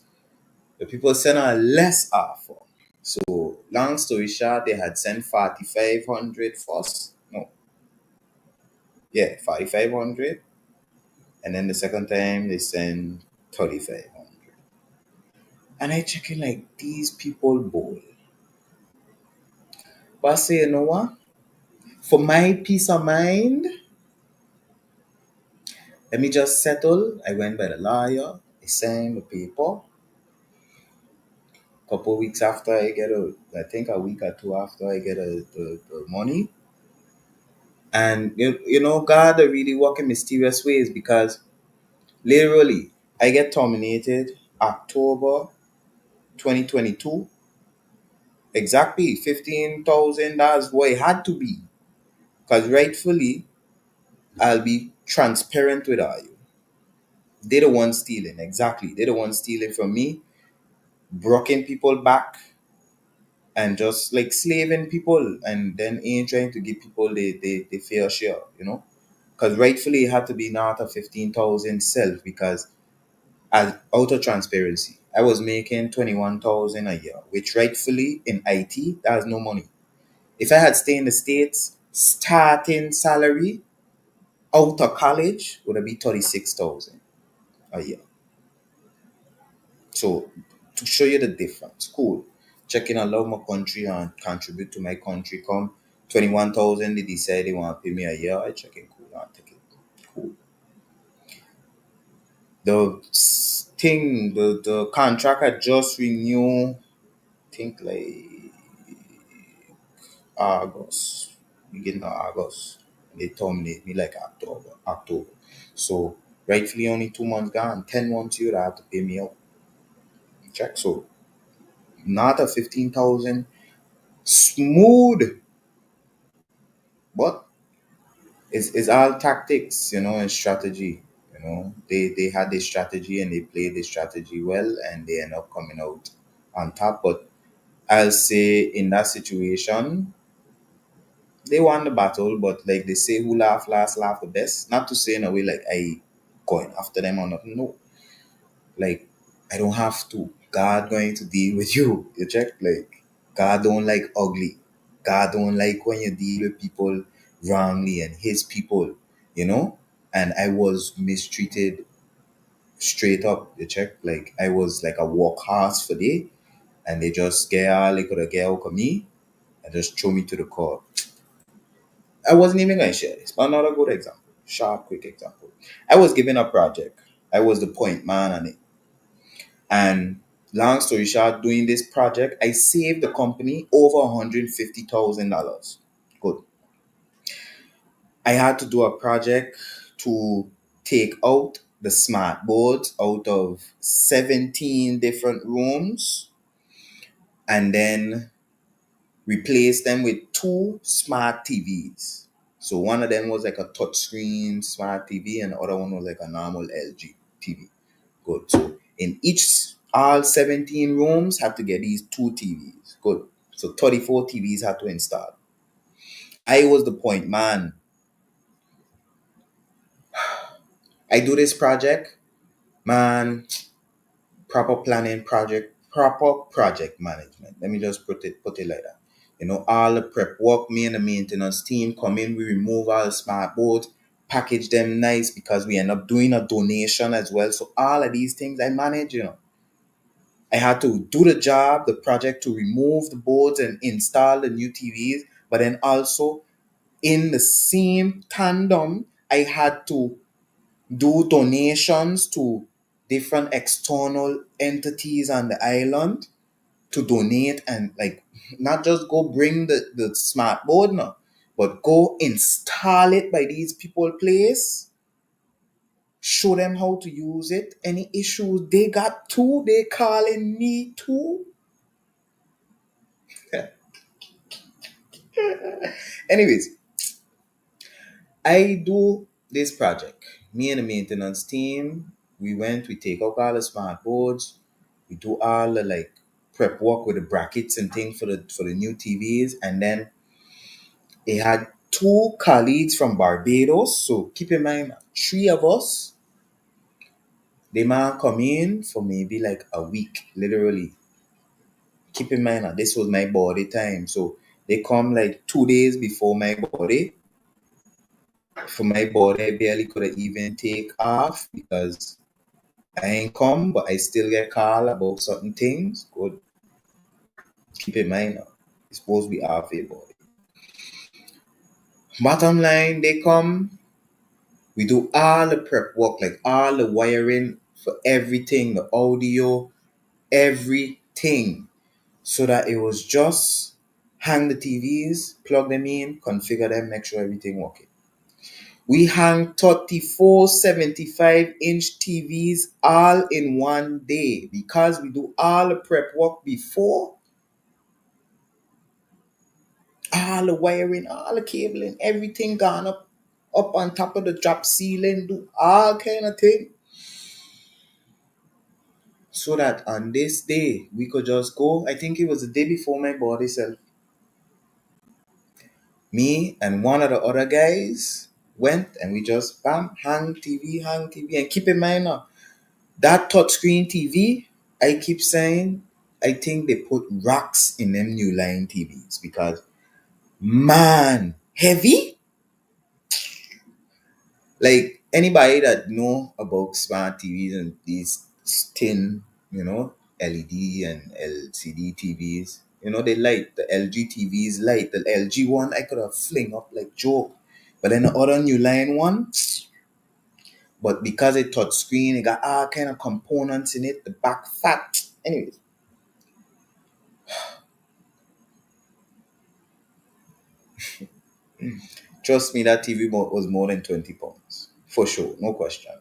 the people send a less offer. So long story short, they had sent 4,500 first. No, yeah, 4,500, and then the second time they send 3,500. And I checking like, these people bold. But I say, you know what? For my peace of mind, let me just settle. I went by the lawyer. I signed the paper. Couple weeks after I think a week or two after I get the money. And God are really work in mysterious ways, because literally I get terminated October 2022. Exactly, 15,000. That's what it had to be. Because rightfully, I'll be transparent with you. They're the ones stealing. Exactly. They're the ones stealing from me, broken people back, and just like slaving people, and then ain't trying to give people the fair share, you know? Because rightfully, it had to be not a 15,000 self because, as out of transparency, I was making 21,000 a year, which rightfully in IT, that's no money. If I had stayed in the States, starting salary out of college would have been 36,000 a year. So to show you the difference, cool. Checking I love my country and contribute to my country. Come 21,000, they decide they want to pay me a year. I check in, cool, I'll take it. Cool. The contract I just renew, think like August, beginning of August. They terminate me like October. So rightfully only 2 months gone. 10 months you would have to pay me out. Check. So not a 15,000 smooth, but it's all tactics, and strategy. They had this strategy and they played this strategy well and they end up coming out on top. But I'll say in that situation, they won the battle, but like they say, who laugh last laugh the best. Not to say in a way like I going after them or nothing. No, like I don't have to. God going to deal with you. You check, like God don't like ugly. God don't like when you deal with people wrongly and his people, you know. And I was mistreated straight up. You check, like I was like a workhorse for day, and they just get all they could have get out of me and just throw me to the court. I wasn't even going to share this, but another good example, sharp, quick example. I was given a project. I was the point man on it. And long story short, doing this project, I saved the company over $150,000. Good. I had to do a project to take out the smart boards out of 17 different rooms and then replace them with two smart TVs. So one of them was like a touchscreen smart TV, and the other one was like a normal LG TV. Good. So in each, all 17 rooms had to get these two TVs. Good. So 34 TVs had to install. I was the point man. I do this project, man. Proper project management. Let me just put it like that. All the prep work, me and the maintenance team come in, we remove all the smart boards, package them nice because we end up doing a donation as well. So all of these things I manage. I had to do the job, the project to remove the boards and install the new TVs, but then also in the same tandem, I had to do donations to different external entities on the island to donate and like not just go bring the smart board now, but go install it by these people place, show them how to use it. Any issues they got too, they calling me too. Anyways, I do this project. Me and the maintenance team, we take out all the smart boards, we do all the like prep work with the brackets and things for the new TVs, and then they had two colleagues from Barbados. So keep in mind, three of us, they might come in for maybe like a week, literally. Keep in mind that this was my body time. So they come like 2 days before my body. For my body, I barely could have even take off because I ain't come, but I still get called about certain things. Good. Keep in mind now. It's supposed to be half a body. Bottom line, they come, we do all the prep work, like all the wiring for everything, the audio, everything. So that it was just hang the TVs, plug them in, configure them, make sure everything working. We hang 34 75-inch TVs all in one day because we do all the prep work before. All the wiring, all the cabling, everything gone up on top of the drop ceiling, do all kind of thing. So that on this day we could just go. I think it was the day before my body self. Me and one of the other guys went and we just bam, hang TV. And keep in mind now, that touchscreen TV, I keep saying, I think they put rocks in them new line TVs because man, heavy. Like anybody that know about smart TVs and these thin, LED and LCD TVs, they light the LG TVs light. The LG one I could have fling up like joke. But then the other new line one, but because it touch screen, it got all kind of components in it, the back fat. Anyways, trust me, that TV was more than £20. For sure, no question.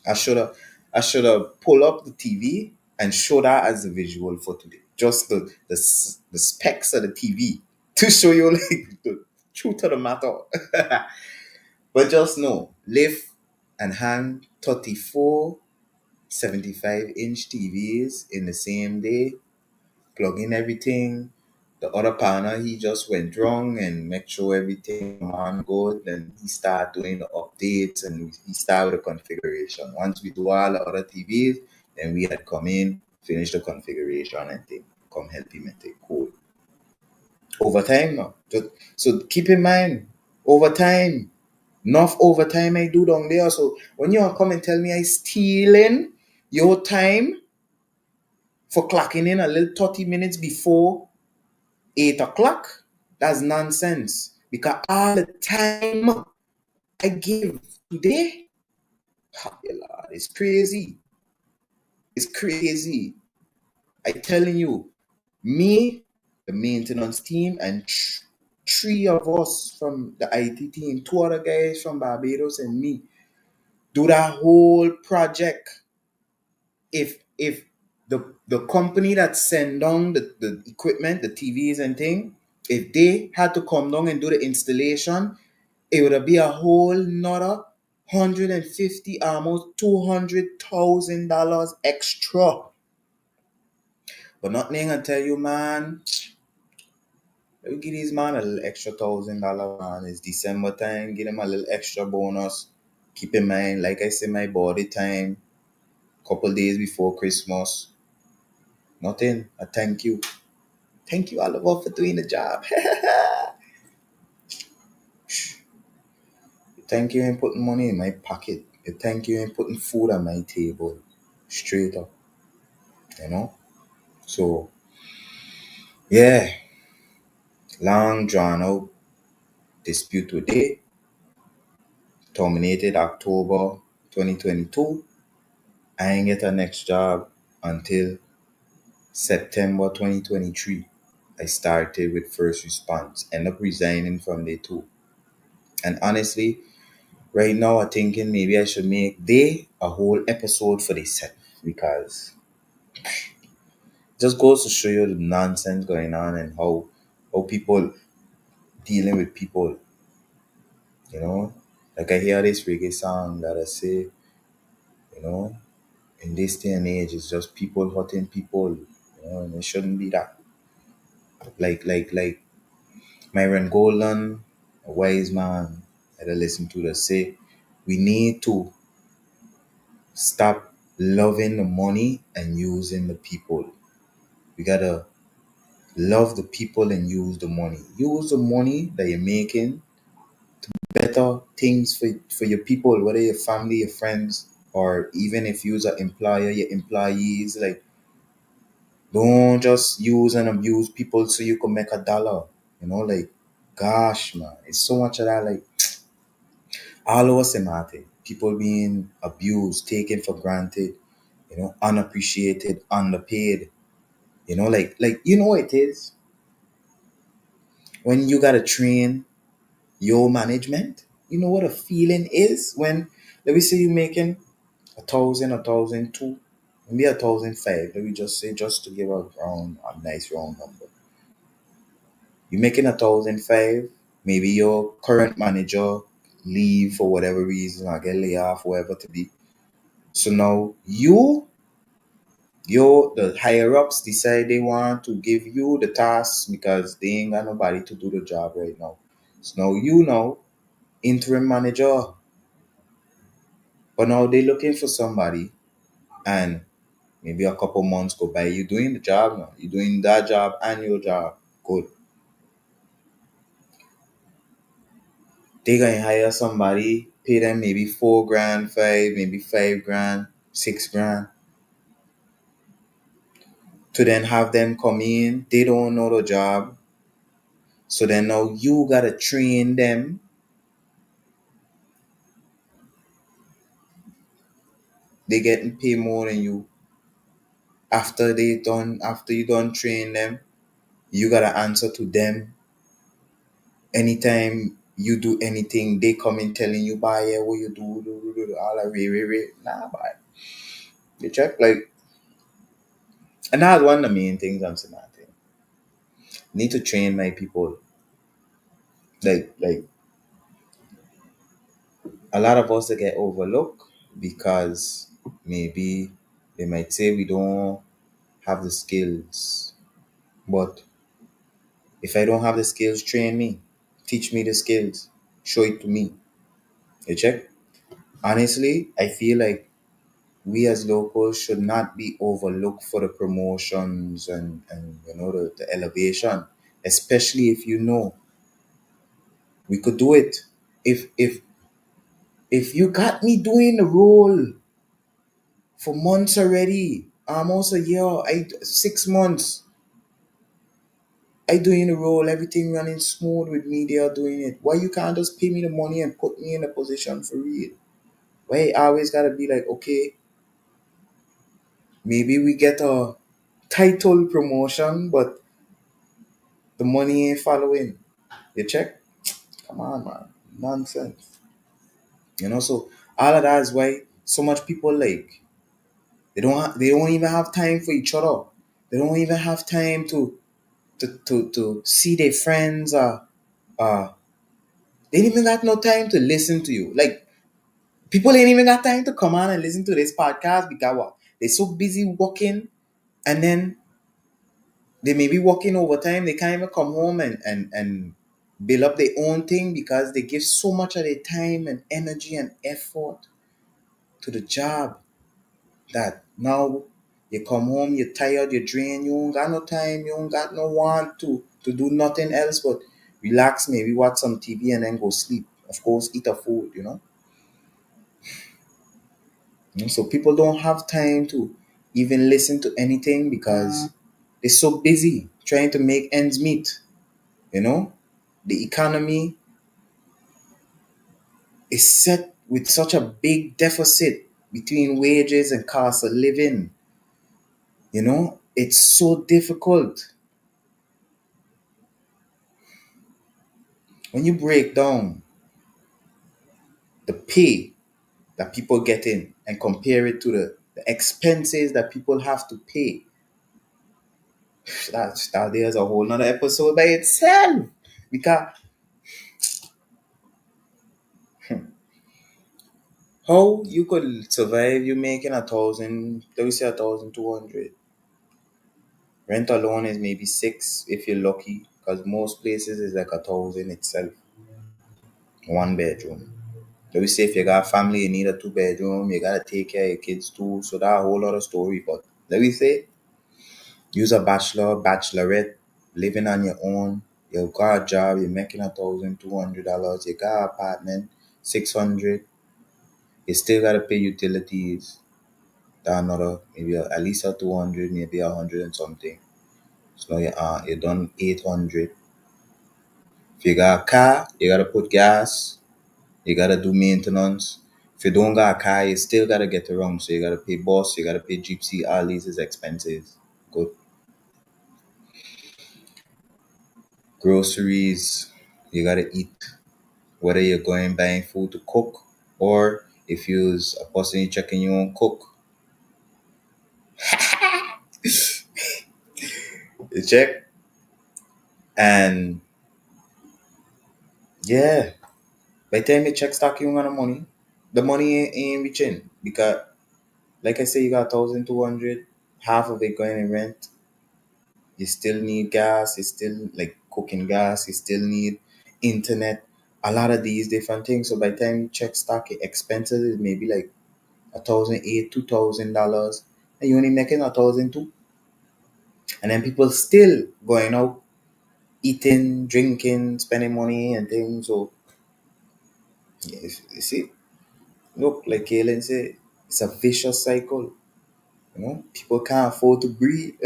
I should have I should have pulled up the TV and show that as a visual for today. Just the specs of the TV to show you like the truth of the matter. But just know, lift and hang 34 75-inch TVs in the same day, plug in everything. The other partner, he just went wrong and make sure everything on good. And he started doing the updates and he started with the configuration. Once we do all the other TVs, then we had come in, finish the configuration and then come help him and take code. Overtime now. So keep in mind, overtime. Enough overtime I do down there. So when you come and tell me I stealing your time for clocking in a little 30 minutes before 8 o'clock, that's nonsense. Because all the time I give today, Lord, it's crazy. It's crazy. I telling you, me, the maintenance team, and three of us from the IT team, two other guys from Barbados, and me do that whole project. If the company that send down the equipment, the TVs and thing, if they had to come down and do the installation, it would be a whole nother 150, almost $200,000 extra. But nothing I tell you, man. I will give this man a little extra $1,000, man. It's December time. Give him a little extra bonus. Keep in mind, like I said, my body time, couple days before Christmas. Nothing. I thank you. Thank you, Oliver, for doing the job. Thank you in putting money in my pocket. Thank you in putting food on my table. Straight up, you know? So, yeah, long drawn out dispute today, terminated October 2022. I ain't get a next job until September 2023. I started with first response, end up resigning from there too. And honestly, right now I'm thinking maybe I should make they a whole episode for themselves because it just goes to show you the nonsense going on and how people dealing with people, you know. Like I hear this reggae song that I say, you know, in this day and age it's just people hurting people, and it shouldn't be that. Like Myron Golden, a wise man that I listen to that say we need to stop loving the money and using the people. We gotta love the people and use the money. Use the money that you're making better things for your people, whether your family, your friends, or even if you're an employer, your employees. Like, don't just use and abuse people so you can make a dollar. Like, gosh, man, it's so much of that. Like, all over Maarten, people being abused, taken for granted, unappreciated, underpaid. Like it is when you gotta train your management. You know what a feeling is when, let me say, you making 1,000, 1,002, maybe 1,005. Let me just say, just to give a nice round number. You're making 1,005. Maybe your current manager leave for whatever reason or get laid off, whatever to be. So now the higher ups decide they want to give you the task because they ain't got nobody to do the job right now. So now interim manager, but now they looking for somebody, and maybe a couple months go by. You doing the job now. You doing that job and your job. Good. They gonna hire somebody, pay them maybe 4 grand, five, maybe 5 grand, 6 grand, to then have them come in. They don't know the job. So then now you gotta train them. They getting paid more than you. After you done train them, you gotta answer to them. Anytime you do anything, they come in telling you, "Bye, yeah, what you do, all that, nah, bye." You check, like, and that's one of the main things I'm saying. Maarten. Need to train my people. Like a lot of us that get overlooked because maybe they might say we don't have the skills. But if I don't have the skills, train me. Teach me the skills. Show it to me. You check? Honestly, I feel like we as locals should not be overlooked for the promotions and the elevation. Especially if we could do it. If you got me doing the role for months already, almost a year, 6 months, I doing the role, everything running smooth with me, they are doing it. Why you can't just pay me the money and put me in a position for real? Why I always gotta be like, okay, maybe we get a title promotion, but the money ain't following. You check? Come on, man. Nonsense. So all of that is why so much people like they don't even have time for each other. They don't even have time to see their friends uh they ain't even got no time to listen to you. Like people ain't even got time to come on and listen to this podcast because what? They're so busy working, and then they may be working overtime. They can't even come home and build up their own thing because they give so much of their time and energy and effort to the job that now you come home, you're tired, you're drained, you don't got no time, you don't got no want to do nothing else but relax, maybe watch some TV and then go sleep. Of course, eat a food. So people don't have time to even listen to anything because they're so busy trying to make ends meet. You know, the economy is set with such a big deficit between wages and cost of living. It's so difficult when you break down the pay that people get in and compare it to the expenses that people have to pay. That there's a whole nother episode by itself. Because how you could survive you making 1,000, let me say 1,200. Rent alone is maybe six if you're lucky, because most places is like 1,000 itself. 1 bedroom. Let me say if you got a family, you need a 2 bedroom, you gotta take care of your kids too. So that a whole other story. But let me say, use a bachelorette, living on your own, you got a job, you're making $1,200, you got an apartment, 600, you still gotta pay utilities, that another maybe at least a 200, maybe 100 and something. So now you done 800. If you got a car, you gotta put gas, you gotta do maintenance. If you don't got a car, you still gotta get around. So you gotta pay bus, you gotta pay gypsy, all these is expenses. Good. Groceries, you gotta eat. Whether you're going buying food to cook or if you's a person you checking your own cook. You check. And Yeah. By the time you check stock, you ain't got no money. The money ain't reaching because, like I say, you got 1,200. Half of it going in rent. You still need gas. You still like cooking gas. You still need internet. A lot of these different things. So by the time you check stock, your expenses is maybe like 1,800, $2,000, and you only making 1,200. And then people still going out, eating, drinking, spending money and things. So yeah, you see, look, like Kaylin said, it's a vicious cycle. People can't afford to breathe.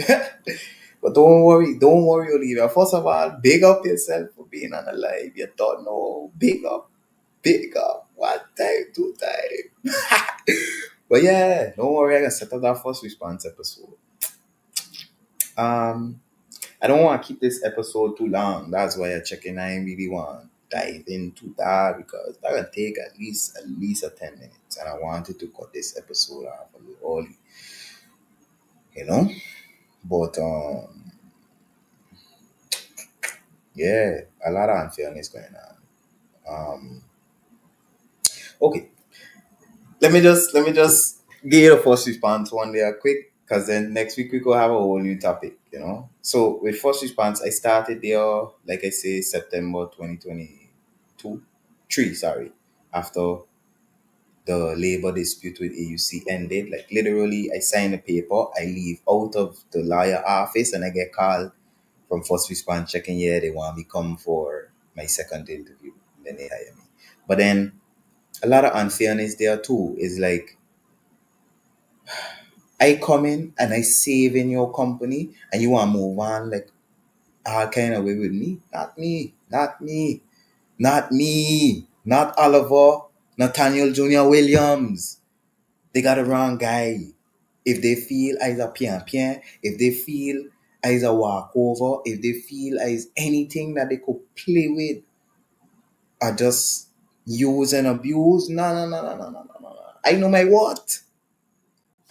But don't worry, Olivia. First of all, big up yourself for being unalive. You don't know. Big up, big up. One time, two time. But yeah, don't worry. I can set up that first response episode. Um, I don't want to keep this episode too long. That's why I'm checking. I ain't really want to dive into that because that can take at least a 10 minutes, and I wanted to cut this episode off a little early, you know. But yeah, a lot of unfairness going on. Um, okay, let me just give you the first response one day quick, because then next week we could have a whole new topic. So with first response, I started there, like I say, September 2022, three, sorry, after the labor dispute with AUC ended. Like literally, I sign a paper, I leave out of the lawyer office, and I get called from first response checking. Yeah, they want me come for my second interview. Then they hire me. But then a lot of unfairness there too. Is like I come in and I save in your company, and you want to move on like all kind of way with me. Not me. Not me. Not me. Not Oliver. Nathaniel Jr. Williams. They got the wrong guy. If they feel as a pian, if they feel as a walkover, if they feel as anything that they could play with or just use and abuse, no, no, no, no, no, no, no, no. I know my what.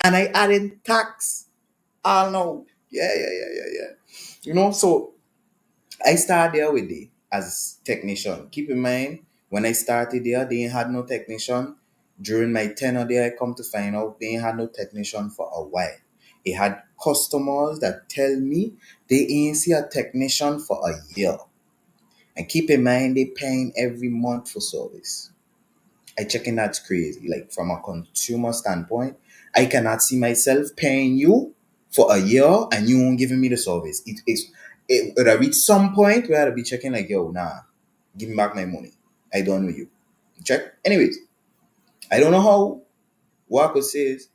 And I added tax. I know. Yeah, yeah, yeah, yeah, yeah. So I started there with it as technician. Keep in mind, when I started there, they ain't had no technician. During my tenure there, I come to find out they ain't had no technician for a while. They had customers that tell me they ain't see a technician for a year. And keep in mind, they paying every month for service. I checking that's crazy. Like from a consumer standpoint, I cannot see myself paying you for a year and you won't giving me the service. It would have reached some point where I'd be checking like, yo, nah, give me back my money. I don't know you. Check. Anyways, I don't know how Waco says.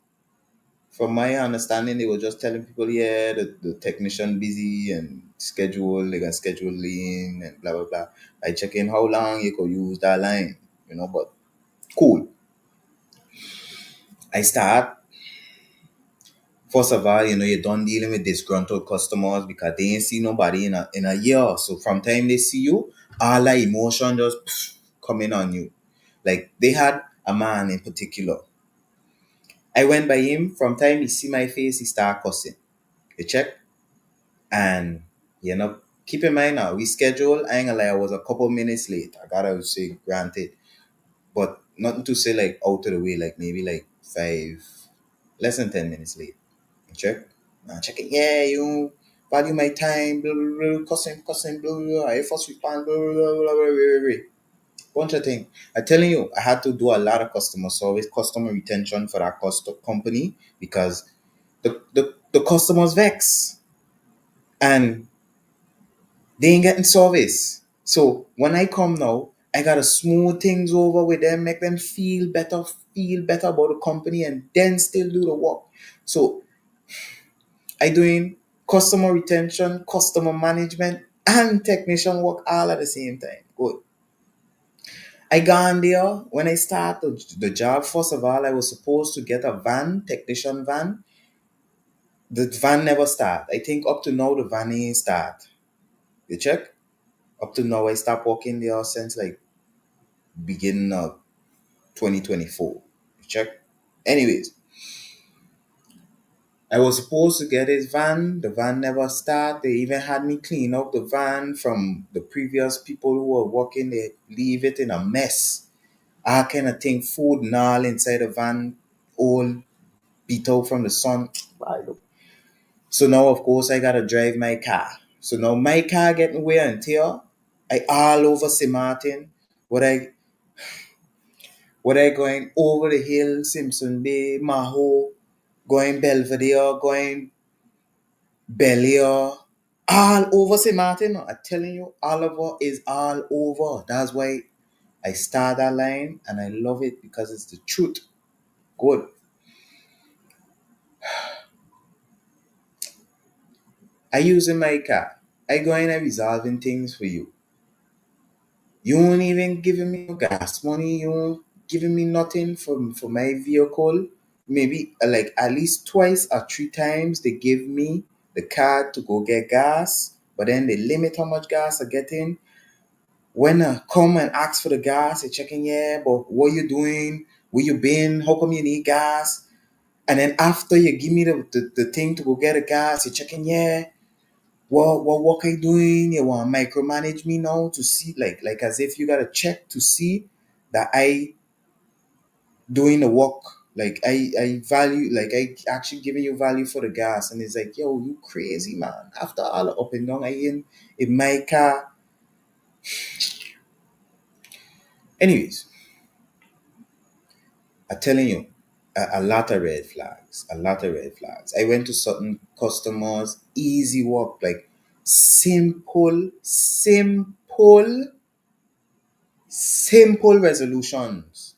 From my understanding, they were just telling people, yeah, the technician busy and they can schedule in and blah blah blah. I check in how long you could use that line, but cool. I start. First of all, you're done dealing with disgruntled customers because they ain't see nobody in a year. So from time they see you, all that emotion just coming on you. Like they had a man in particular. I went by him. From time he see my face, he start cussing. You check? And keep in mind now, we scheduled, I ain't gonna lie, I was a couple minutes late. I gotta say granted. But nothing to say like out of the way, like maybe like less than 10 minutes late. Check. Now check it. Yeah, you value my time. Blah blah blah. Cussing. Blah blah blah. I first respond. Blah blah blah blah blah. Blah. Bunch of things. I'm telling you, I had to do a lot of customer service, customer retention for that company because the customers vex and they ain't getting service. So when I come now, I gotta smooth things over with them, make them feel better about the company, and then still do the work. So I doing customer retention, customer management, and technician work all at the same time. Good. I gone there when I start the job. First of all, I was supposed to get a van, technician van. The van never start. I think up to now the van ain't start. You check? Up to now I stopped working there since like beginning of 2024. You check? Anyways, I was supposed to get his van. The van never start. They even had me clean up the van from the previous people who were working. They leave it in a mess. I kind of think food and all inside the van, all beat out from the sun. So now, of course, I gotta drive my car. So now my car getting wear and tear. I all over St. Martin. What I what I going over the hill, Simpson Bay, Maho, going Belvedere, going Belier, all over St. Martin. I'm telling you, Oliver is all over. That's why I start that line and I love it because it's the truth. Good. I using my car. I going and resolving things for you. You won't even giving me no gas money. You won't giving me nothing for my vehicle. Maybe like at least twice or three times they give me the card to go get gas, but then they limit how much gas I get in. When I come and ask for the gas, they checking, yeah, but what you doing? Where you been? How come you need gas? And then after you give me the thing to go get the gas, you're checking, yeah, what work I doing? You want to micromanage me now to see like as if you gotta check to see that I doing the work. Like I value like I actually giving you value for the gas. And it's like, yo, you crazy man. After all the up and down I in my car. Anyways, I'm telling you, a lot of red flags. A lot of red flags. I went to certain customers, easy work, like simple resolutions.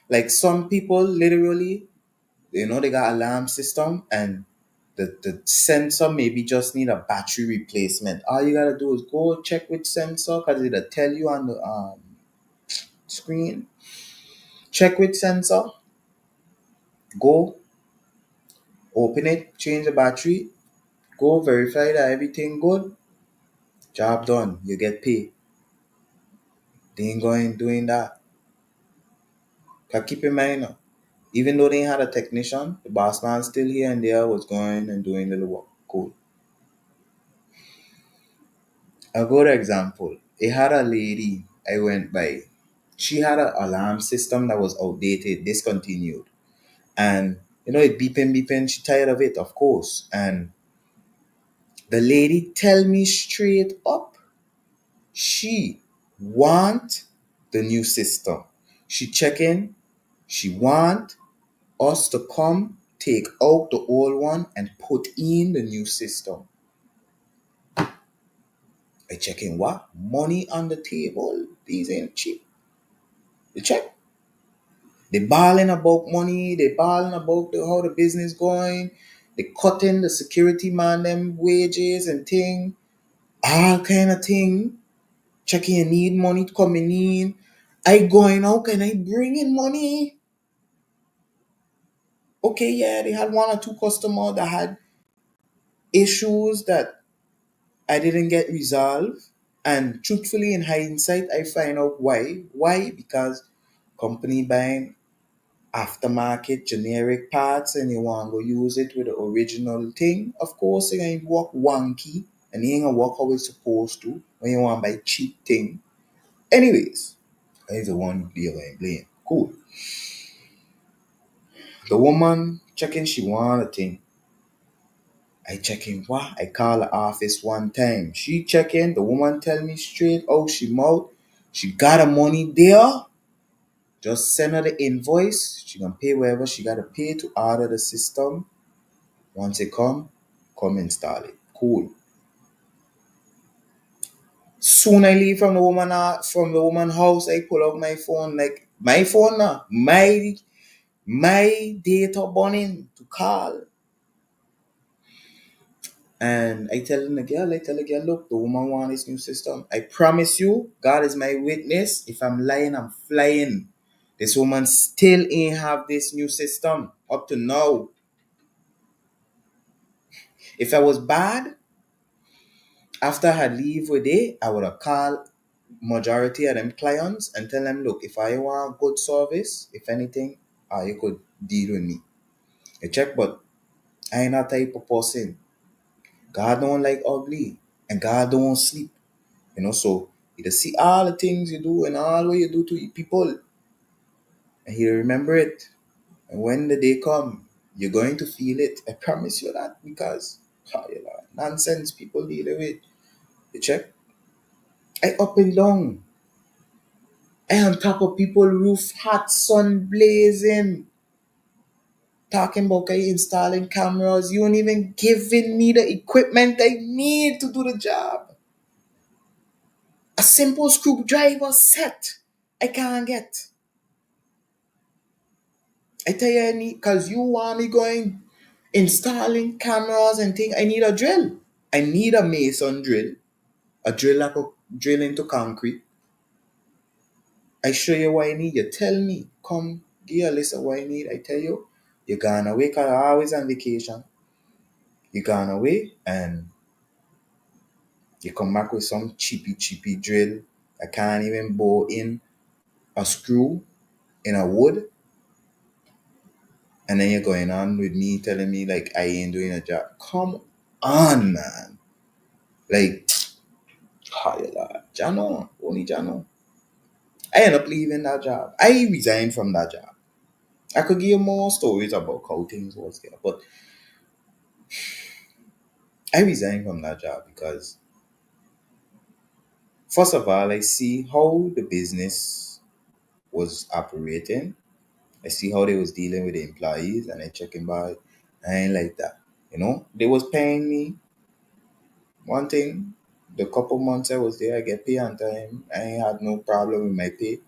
Like some people literally, they got alarm system and the sensor maybe just need a battery replacement. All you gotta do is go check which sensor because it'll tell you on the screen. Check which sensor, go open it, change the battery, go verify that everything good, job done. You get paid. They ain't going doing that. Cause keep in mind now, even though they had a technician, the boss man still here and there was going and doing little work. Cool. A good example. It had a lady I went by. She had an alarm system that was outdated, discontinued. And it beeping. She tired of it, of course. And the lady tell me straight up, she want the new system. She check in. She want us to come take out the old one and put in the new system. I check in what? Money on the table. These ain't cheap. You check. They balling about money. They balling about how the business going. They cutting the security man them wages and thing. All kind of thing. Checking you need money coming in. I going out. Can I bring in money? Okay, yeah, they had one or two customers that had issues that I didn't get resolved. And truthfully, in hindsight, I find out why. Why? Because company buying aftermarket generic parts and you want to go use it with the original thing. Of course, it ain't work wonky and it ain't gonna work how it's supposed to when you want to buy cheap thing. Anyways, I the one deal I blame. Cool. The woman checking she want a thing. I check in what? I call the office one time. She check in. The woman tell me straight out she mouth. She got her money there. Just send her the invoice. She gonna pay wherever she gotta pay to order the system. Once it come install it. Cool. Soon I leave from the woman house. I pull out my phone, like my phone now, my data burning to call. And I tell the girl, look, the woman want this new system. I promise you, God is my witness. If I'm lying, I'm flying. This woman still ain't have this new system up to now. If I was bad, after I had leave with it, I would have called majority of them clients and tell them, look, if I want good service, if anything, you could deal with me. You check, but I ain't that type of person. God don't like ugly. And God don't sleep. So he just see all the things you do and all what you do to people. And he remember it. And when the day come, you're going to feel it. I promise you that because nonsense people dealing with. You check? I up and down. I on top of people roof, hot sun blazing. Talking about installing cameras. You ain't even giving me the equipment I need to do the job. A simple screwdriver set I can't get. I tell you, I need, because you want me going installing cameras and things, I need a drill. I need a mason drill. A drill like a drill into concrete. I show you what I need. You tell me. Come, give you a list of what I need. I tell you. You gone away because I'm always on vacation. You gone away and you come back with some cheapy drill. I can't even bore in a screw in a wood. And then you're going on with me telling me like I ain't doing a job. Come on, man. Like, Lord. Jano. Only Jano. I end up leaving that job. I resigned from that job. I could give you more stories about how things was there. But I resigned from that job because first of all, I see how the business was operating. I see how they was dealing with the employees and I checking by. I ain't like that. They was paying me one thing. The couple months I was there, I get paid on time. I ain't had no problem with my pay.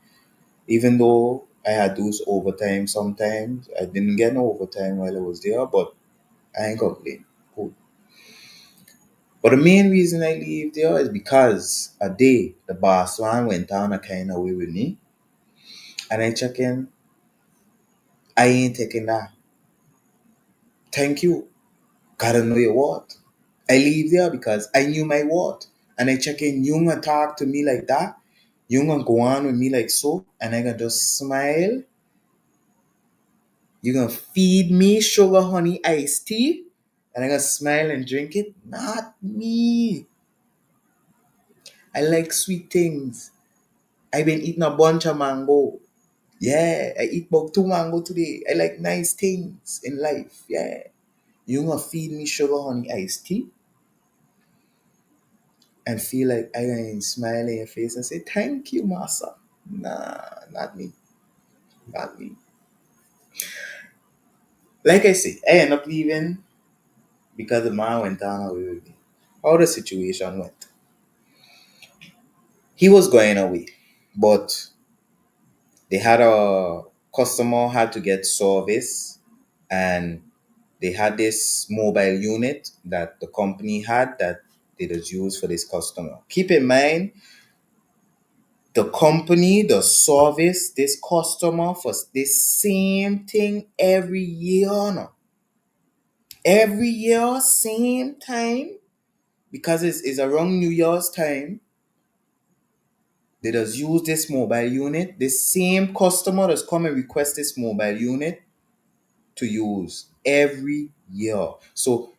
Even though I had those overtime sometimes, I didn't get no overtime while I was there, but I ain't complaining. Cool. But the main reason I leave there is because a day the boss one went down a kind of way with me, and I check in. I ain't taking that. Thank you. Gotta know your what. I leave there because I knew my what, and I check in. You gonna talk to me like that? You gonna go on with me like so, and I gonna just smile. You gonna feed me sugar, honey, iced tea, and I gonna smile and drink it? Not me. I like sweet things. I've been eating a bunch of mango. Yeah, I eat about 2 mango today. I like nice things in life. Yeah. You gonna feed me sugar, honey, iced tea and feel like I gonna smile in your face and say, thank you, massa. Nah, not me. Not me. Like I say, I end up leaving because the man went down away with me. How the situation went. He was going away, but they had a customer had to get service and they had this mobile unit that the company had that they just use for this customer. Keep in mind, the company, the service, this customer for this same thing every year. No? Every year, same time, because it's around New Year's time. They just use this mobile unit. The same customer that's come and request this mobile unit to use every year. So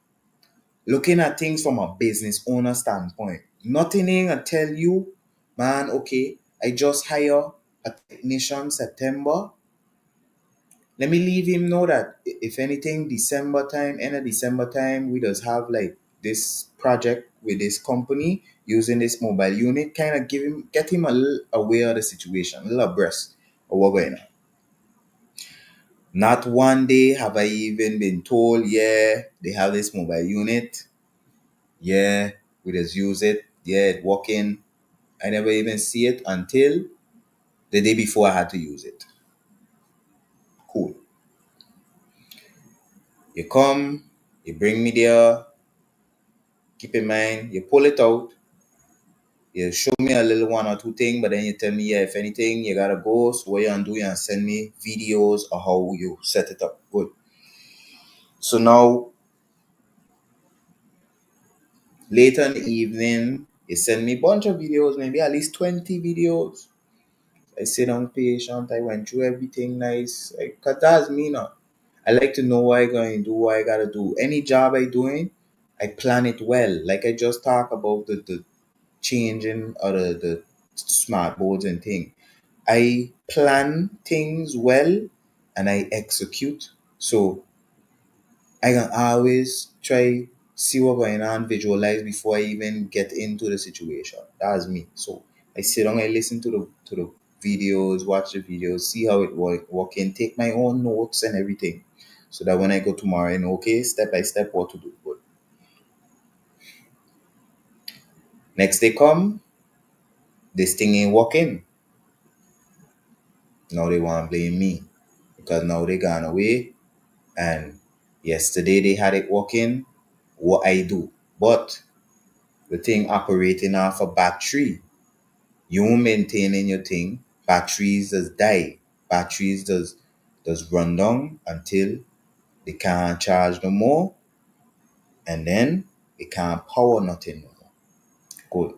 looking at things from a business owner standpoint, nothing in I tell you, man, okay, I just hire a technician September. Let me leave him know that if anything, December time, end of December time, we just have like this project with this company using this mobile unit, kind of get him a little aware of the situation, a little abreast of what's going on. Not one day have I even been told, yeah, they have this mobile unit. Yeah, we just use it. Yeah, it working. I never even see it until the day before I had to use it. Cool. You come, you bring me there. Keep in mind, you pull it out. You show me a little one or two things, but then you tell me, yeah, if anything, you gotta go. So what you gonna do? You gonna send me videos of how you set it up. Good. So now, later in the evening, you send me a bunch of videos, maybe at least 20 videos. I sit down patient. I went through everything nice. Cause that's me now. I like to know what I going to do, what I gotta do. Any job I doing, I plan it well. Like I just talk about the changing or the smart boards and thing. I plan things well and I execute. So I can always try see what going on, visualize before I even get into the situation. That's me. So I sit down, I listen to the videos, watch the videos, see how it working, take my own notes and everything. So that when I go tomorrow, I know okay, step by step what to do. But next day come, this thing ain't working. Now they want to blame me because now they gone away and yesterday they had it working. What I do, but the thing operating off a battery. You maintaining your thing, batteries does die. Batteries does run down until they can't charge no more and then they can't power nothing no more. Good.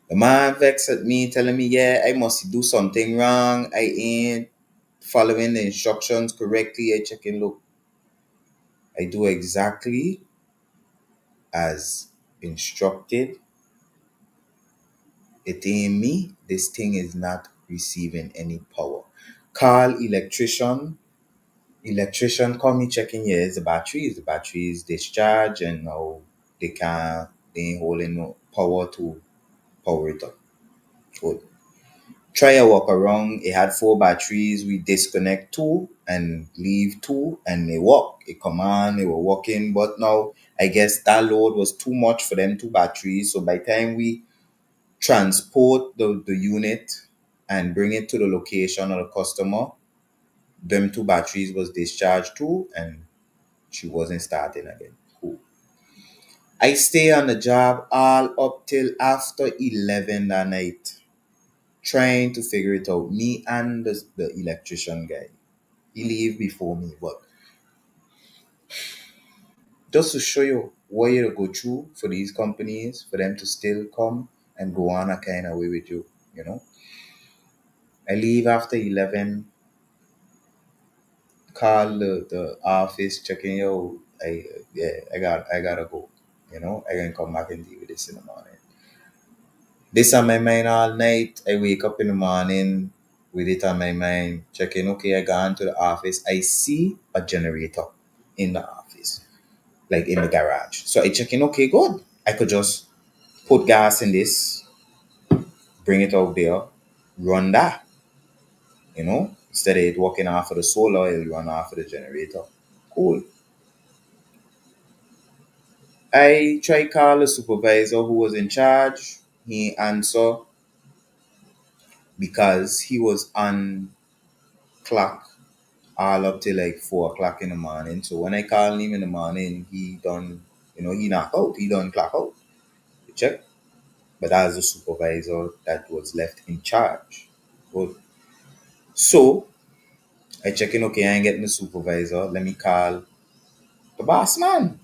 The man vexed at me telling me, yeah, I must do something wrong. I ain't following the instructions correctly. I check and look. I do exactly as instructed. It ain't me. This thing is not receiving any power. Call electrician. Electrician call me checking, yeah, it's the battery. Is the battery is discharged and now they ain't holding no power to power it up. Good. Try a walk around. It had four batteries. We disconnect two and leave two and they walk. It come on, they were walking. But now I guess that load was too much for them two batteries. So by the time we transport the unit and bring it to the location of the customer, them two batteries was discharged too and she wasn't starting again. Cool. I stay on the job all up till after 11 that night, trying to figure it out. Me and the electrician guy. He leave before me, but just to show you what you go through for these companies, for them to still come and go on a kind of way with you, you know. I leave after 11, call the office, checking, yo, I gotta go. You know, I can come back and deal with this in the morning. This on my mind all night. I wake up in the morning with it on my mind, checking, okay, I gone to the office. I see a generator in the office, like in the garage. So I checking, okay, good. I could just put gas in this, bring it out there, run that, you know. Instead of it working off of the solar, it'll run off of the generator. Cool. I try call the supervisor who was in charge. He answer because he was on clock all up till like 4 o'clock in the morning. So when I call him in the morning, he done, he knock out, he done clock out. You check. But that's the supervisor that was left in charge. Good. So I check in, okay, I ain't getting the supervisor. Let me call the boss man.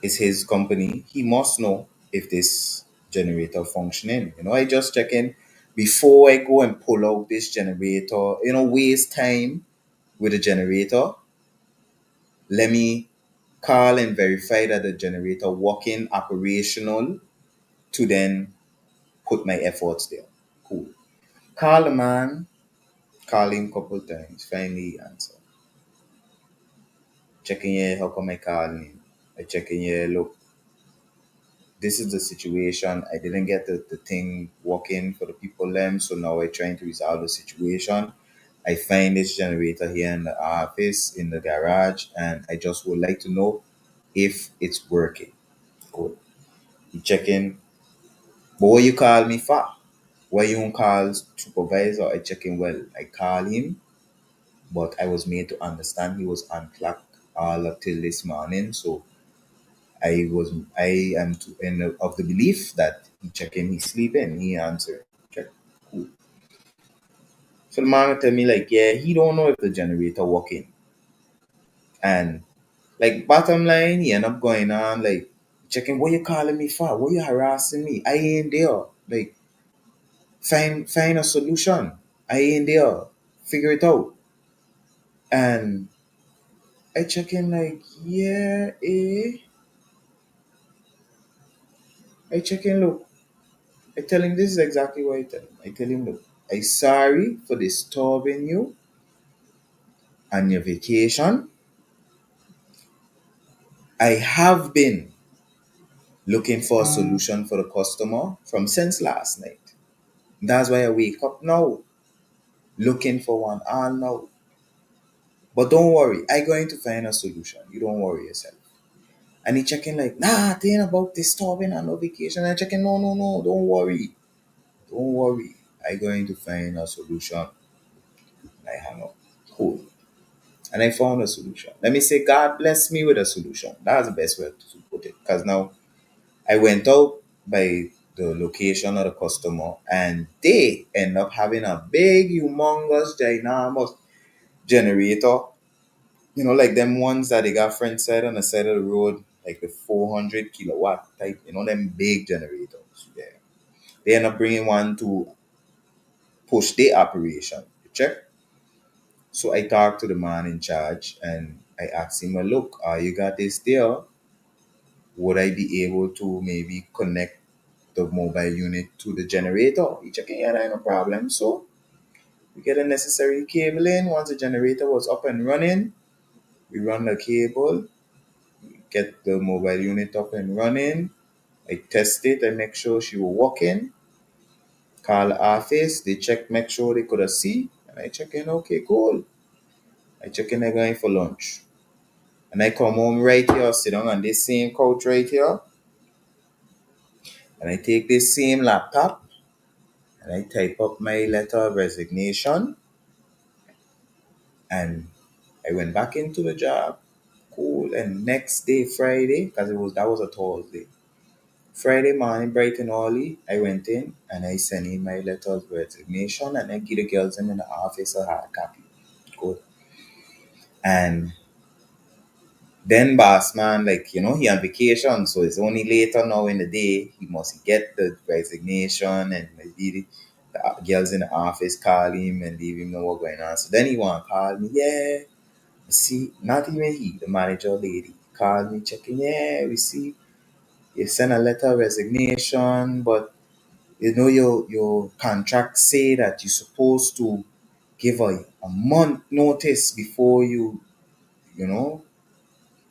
It's his company. He must know if this generator functioning. I just check in before I go and pull out this generator, waste time with the generator. Let me call and verify that the generator working operational to then put my efforts there. Cool. Call the man, call him couple times, finally answer. Checking here, how come I calling him? I checking here, look, this is the situation. I didn't get the thing working for the people them, so now we're trying to resolve the situation. I find this generator here in the office, in the garage, and I just would like to know if it's working. Good. You check in. But what you call me for? Why you don't call supervisor? I check in well. I call him, but I was made to understand he was on clock all up till this morning. So I am of the belief that he check in, he sleeping, he answer. Check. Cool. So the man tell me like, yeah, he don't know if the generator working. And like bottom line, he end up going on like checking what you calling me for? What you harassing me? I ain't there. Like find a solution. I ain't there. Figure it out. And I check in like, yeah, I check in, look. I tell him this is exactly what I tell him. I tell him, look, I sorry for disturbing you on your vacation. I have been looking for a solution for the customer from since last night. That's why I wake up now, looking for one all now. But don't worry, I going to find a solution. You don't worry yourself. And he checking like, nah, think about disturbing on no vacation. I checking, no, no, no, don't worry. Don't worry. I going to find a solution. And I hang up. Cool. And I found a solution. Let me say, God bless me with a solution. That's the best way to put it. Because now I went out by the location of the customer and they end up having a big, humongous, ginormous generator. You know, like them ones that they got front side on the side of the road, like the 400 kilowatt type, you know, them big generators. Yeah. They end up bringing one to push their operation. You check? So I talked to the man in charge and I asked him, well, look, you got this there. Would I be able to maybe connect the mobile unit to the generator? He checking, yeah, no problem. So we get the necessary cable in. Once the generator was up and running, we run the cable, get the mobile unit up and running. I test it, I make sure she was working. Call the office, they check, make sure they could see. And I check in, okay, cool. I check in, I going for lunch. And I come home right here, sit down on this same couch right here. And I take this same laptop and I type up my letter of resignation. And I went back into the job. Cool. And next day, Friday, because that was a Thursday. Friday morning, bright and early, I went in and I sent in my letter of resignation and I give the girls in the office a hard copy. Good. And then boss man, like, you know, he on vacation, so it's only later now in the day. He must get the resignation and maybe the girls in the office call him and leave him know what's going on. So then he want to call me, yeah. See, not even he, the manager lady, called me checking, yeah, we see you send a letter of resignation, but you know your contract say that you're supposed to give a month notice before you know,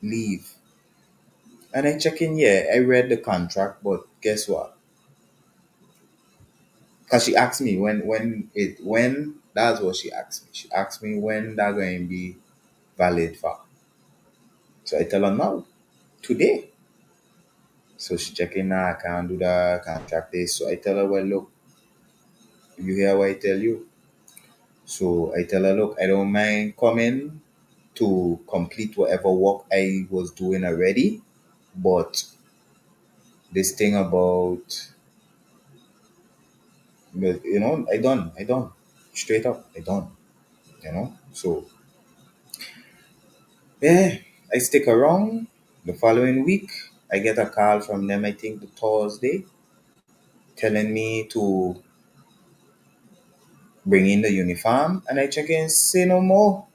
leave. And I check in, yeah, I read the contract, but guess what? Because she asked me when that's what she asked me. She asked me when that going to be valid for. So I tell her no, today. So she check in, nah, I can't do that contract this. So I tell her, well, look, you hear what I tell you? So I tell her, look, I don't mind coming to complete whatever work I was doing already, but this thing about, you know, I done, straight up, I done, you know. So yeah, I stick around. The following week, I get a call from them. I think the Thursday, telling me to bring in the uniform, and I check in, say no more.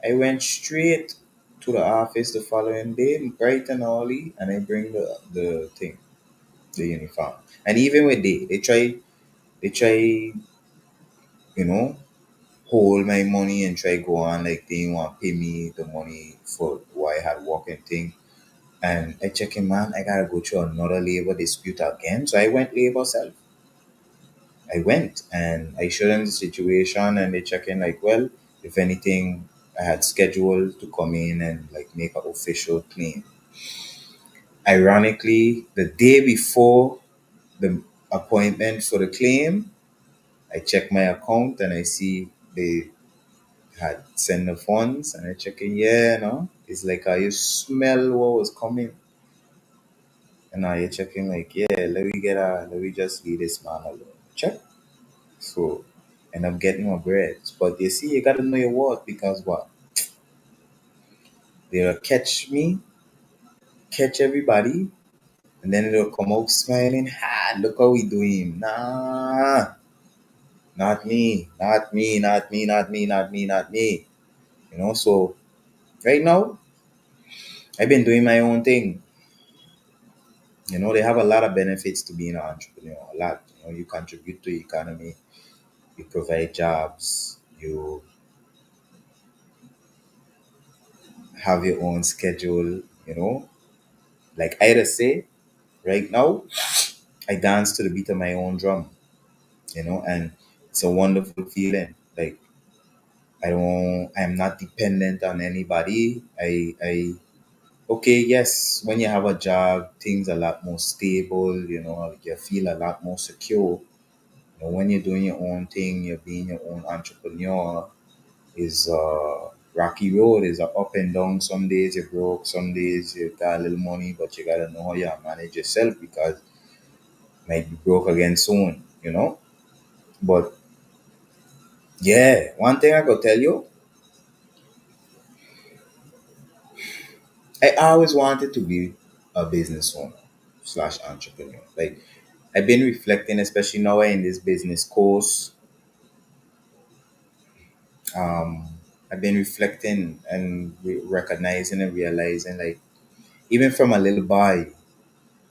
I went straight to the office the following day, bright and early, and I bring the thing, the uniform. And even with they try, you know, hold my money and try go on like they didn't want to pay me the money for what I had working thing. And I check in, man, I gotta go through another labor dispute again. So I went labor self. I went and I showed them the situation and they check in like, well, if anything, I had scheduled to come in and like make an official claim. Ironically, the day before the appointment for the claim, I check my account and I see they had sent the funds and I check in, yeah, no. It's like you smell what was coming. And now you're checking like, yeah, let me just leave this man alone. Check. So end up getting my bread. But you see, you gotta know your worth because what? They'll catch me, catch everybody, And then it'll come out smiling. Look how we doing. Nah, not me, not me, not me, not me, not me, not me. So right now, I've been doing my own thing. They have a lot of benefits to being an entrepreneur. A lot. You contribute to the economy, you provide jobs, you have your own schedule. Like I just say, right now, I dance to the beat of my own drum, and it's a wonderful feeling. Like I'm not dependent on anybody. Okay, yes, when you have a job, things are a lot more stable, you feel a lot more secure. When you're doing your own thing, you're being your own entrepreneur, is rocky road, is a up and down. Some days you're broke, some days you got a little money, but you gotta know how you manage yourself because you might be broke again soon. But yeah, one thing I gotta tell you, I always wanted to be a business owner slash entrepreneur. Like I've been reflecting, especially now in this business course. Um, I've been reflecting and recognizing and realizing, like, even from a little boy,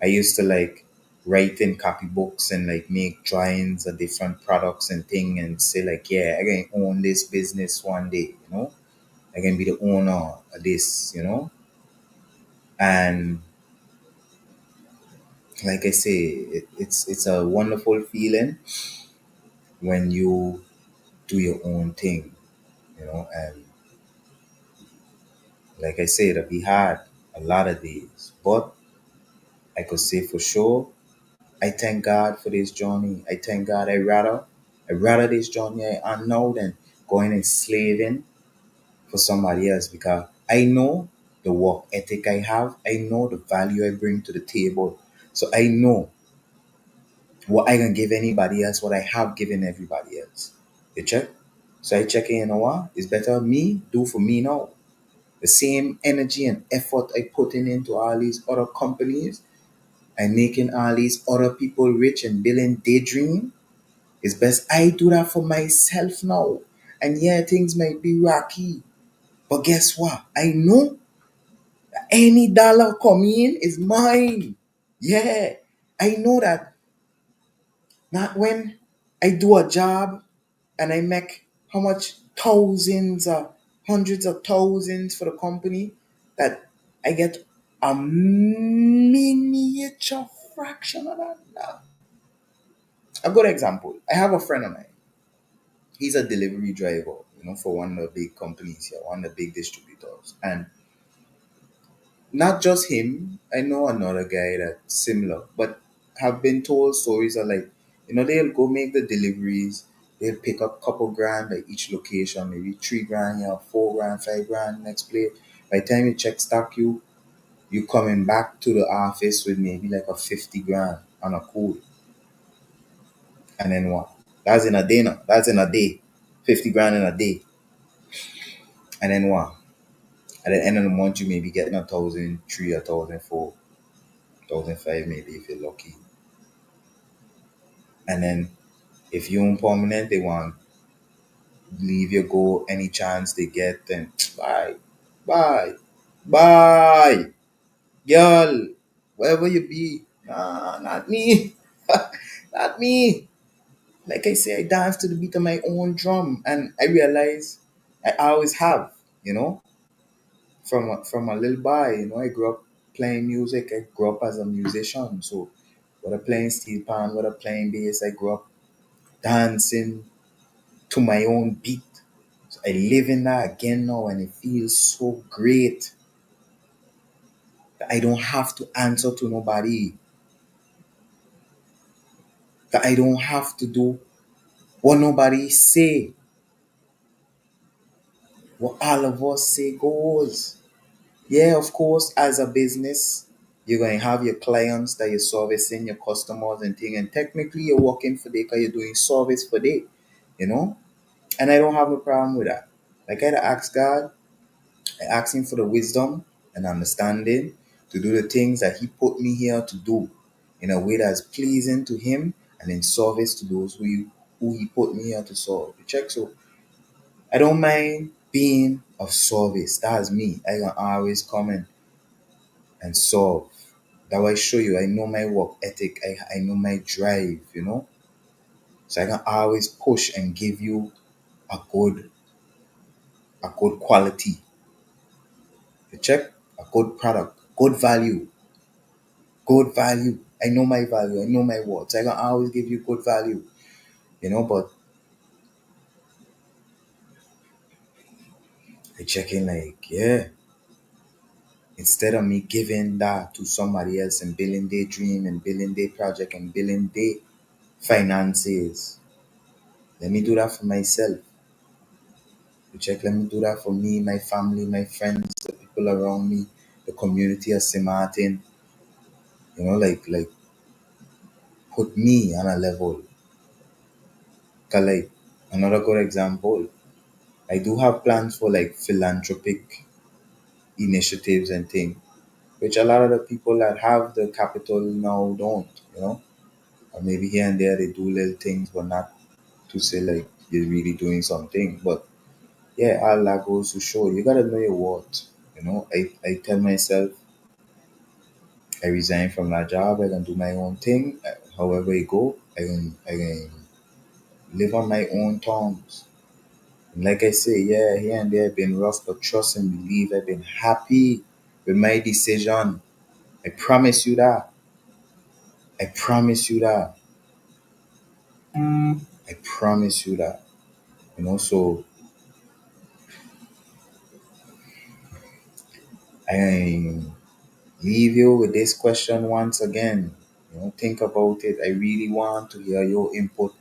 I used to like write in copybooks and like make drawings of different products and thing and say like, yeah, I can own this business one day. I can be the owner of this. And like I say, it's a wonderful feeling when you do your own thing. And like I say, it'll be hard a lot of days, but I could say for sure, I thank God for this journey. I thank God. I rather this journey I am now than going and slaving for somebody else because I know the work ethic I have. I know the value I bring to the table. So I know what I can give anybody else, what I have given everybody else. You check? So I check in, what? It's better me do for me now. The same energy and effort I put into all these other companies and making all these other people rich and building daydream. It's best I do that for myself now. And yeah, things might be rocky. But guess what? I know that any dollar coming in is mine. Yeah. I know that not when I do a job and I make how much thousands or hundreds of thousands for the company that I get a miniature fraction of that. Nah. A good example. I have a friend of mine. He's a delivery driver, for one of the big companies here, one of the big distributors. And not just him, I know another guy that's similar, but have been told stories of like, they'll go make the deliveries, they'll pick up couple grand at each location, maybe 3 grand, 4 grand, 5 grand next plate. By the time you check stock you coming back to the office with maybe like a 50 grand on a cool. And then what? That's in a day now. That's in a day. 50 grand in a day. And then what? At the end of the month, you may be getting 1,003, 1,004, 1,005, maybe if you're lucky. And then if you're on permanent, they want leave you go any chance they get. Then bye, bye, bye, girl, wherever you be. Nah, not me, not me. Like I say, I dance to the beat of my own drum, and I realize I always have. You know, from a little boy. I grew up playing music. I grew up as a musician. So whether playing steel pan, whether playing bass, I grew up dancing to my own beat. So I live in that again now, and it feels so great that I don't have to answer to nobody. That I don't have to do what nobody say. What all of us say goes. Yeah, of course, as a business, you're going to have your clients that you're servicing, your customers and thing. And technically, you're working for them because you're doing service for them. And I don't have a problem with that. Like I ask God, I ask Him for the wisdom and understanding to do the things that He put me here to do in a way that's pleasing to Him and in service to those who He put me here to serve. You check? So I don't mind being of service. That's me. I can always come and serve. That will show you I know my work ethic. I know my drive, So I can always push and give you a good quality. You check? A good product, good value, good value. I know my value, I know my worth. So I can always give you good value, but I check in like, yeah, instead of me giving that to somebody else and building their dream and building their project and building their finances, let me do that for myself. You check, let me do that for me, my family, my friends, the people around me, the community of St. Maarten, like put me on a level. Cause like another good example, I do have plans for like philanthropic initiatives and things, which a lot of the people that have the capital now don't, or maybe here and there they do little things, but not to say like you're really doing something. But yeah, all that goes to show you gotta know your worth. I tell myself I resign from that job. I can do my own thing. However it go, I can live on my own terms. And like I say, yeah, here and there been rough, but trust and believe I've been happy with my decision. I promise you that. I promise you that. I promise you that. So I leave you with this question once again. Think about it. I really want to hear your input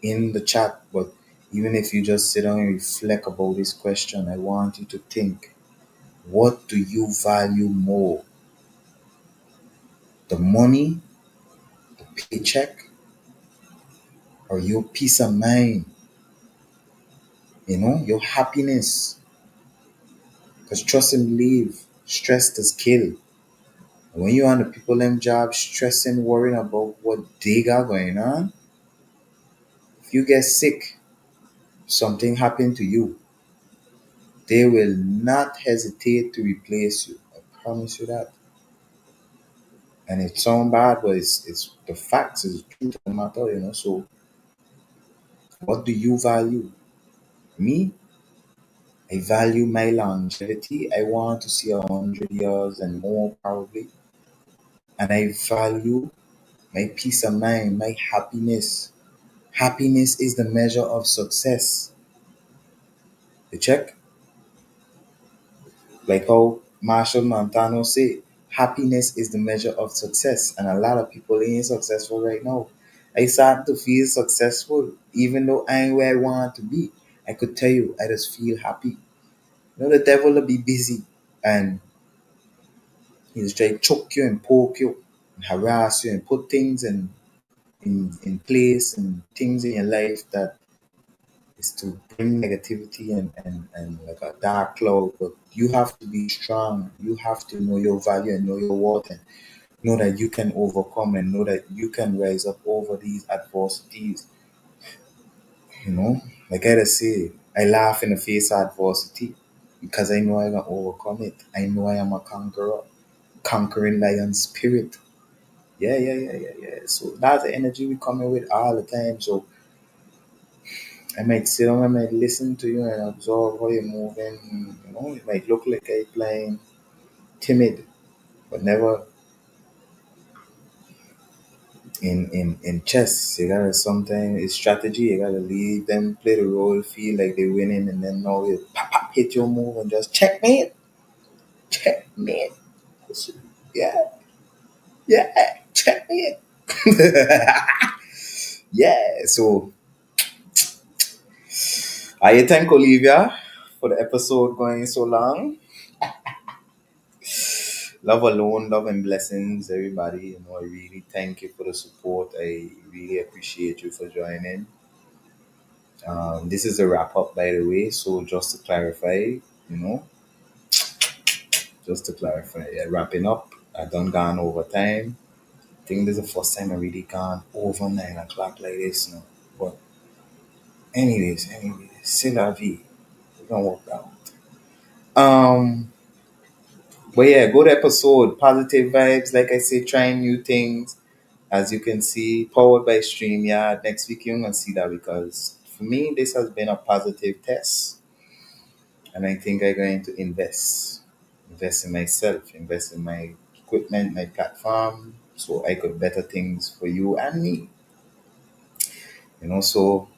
in the chat, but even if you just sit down and reflect about this question, I want you to think, what do you value more? The money, the paycheck, or your peace of mind? Your happiness. Because trust and believe, stress does kill. When you're on the people them job, stressing, worrying about what they got going on, if you get sick, something happened to you, they will not hesitate to replace you. I promise you that. And it sounds bad, but it's the facts, it's the truth of the matter. So what do you value? Me, I value my longevity. I want to see 100 years and more probably. And I value my peace of mind, my happiness. Happiness is the measure of success. You check? Like how Marshall Montano say, happiness is the measure of success. And a lot of people ain't successful right now. I start to feel successful, even though I ain't where I want to be. I could tell you, I just feel happy. The devil will be busy and he's trying to choke you and poke you and harass you and put things in place and things in your life that is to bring negativity and like a dark cloud. But you have to be strong. You have to know your value and know your worth and know that you can overcome and know that you can rise up over these adversities. You know, like I just say, I laugh in the face of adversity because I know I can overcome it. I know I am a conqueror, conquering lion spirit. Yeah, yeah, yeah, yeah, yeah. So that's the energy we coming with all the time. So I might sit down, I might listen to you and observe how you're moving. It might look like I playing timid, but never in chess. You gotta sometimes it's strategy. You gotta lead them, play the role, feel like they're winning, and then now you pop, pop, hit your move and just checkmate, checkmate. Yeah, yeah, checkmate. Yeah. So I thank Olivia for the episode going so long. Love alone, love and blessings, everybody. I really thank you for the support. I really appreciate you for joining. This is a wrap up, by the way. So just to clarify, you know, just to clarify, yeah, wrapping up. I done gone overtime. I think this is the first time I really gone over 9 o'clock like this now. But anyways, c'est la vie. We're gonna work out. But yeah, good episode. Positive vibes. Like I say, trying new things. As you can see, powered by StreamYard. Next week you're gonna see that because for me this has been a positive test. And I think I'm going to invest. Invest in myself, invest in my equipment, my platform, so I could better things for you and me. So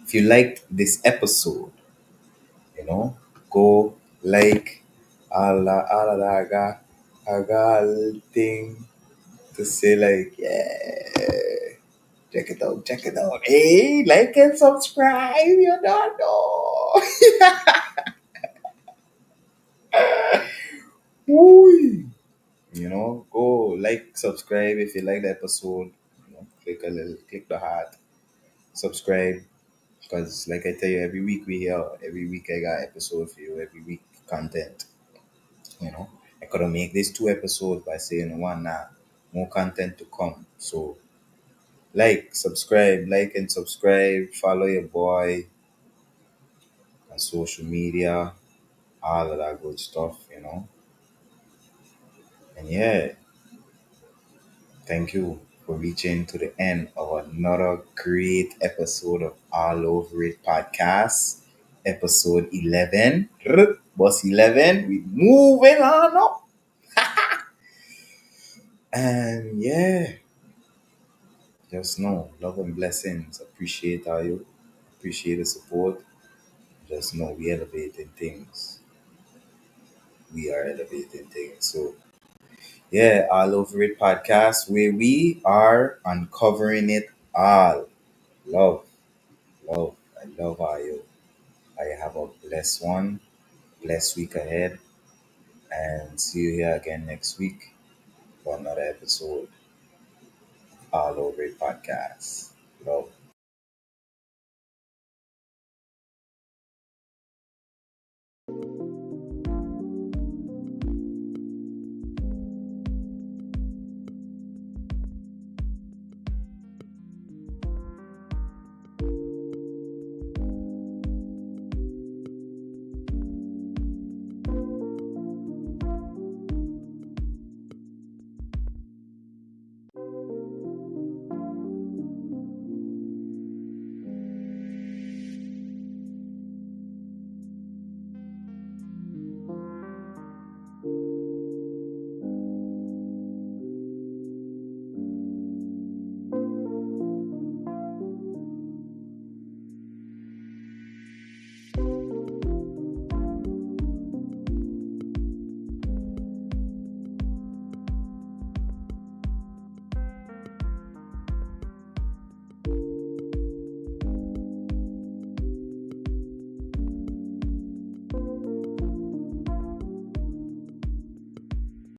if you liked this episode, you know, go like all that I got thing to say like yeah. Check it out. Hey, like and subscribe. You don't know. Woo. Go like, subscribe if you like the episode. Click the heart, subscribe. Because like I tell you, every week we here. Every week I got episode for you. Every week content. You know, I could have make these 2 episodes by saying one now. More content to come. So like and subscribe. Follow your boy on social media. All of that good stuff. And yeah, thank you for reaching to the end of another great episode of All Over It podcast, episode 11. Boss 11, we moving on up. And yeah, just know, love and blessings. Appreciate all you. Appreciate the support. Just know we elevating things. We are elevating things. So yeah, All Over It podcast where we are uncovering it all. Love. Love. I love you. I have a blessed one, blessed week ahead, and see you here again next week for another episode. All Over It Podcast. Love.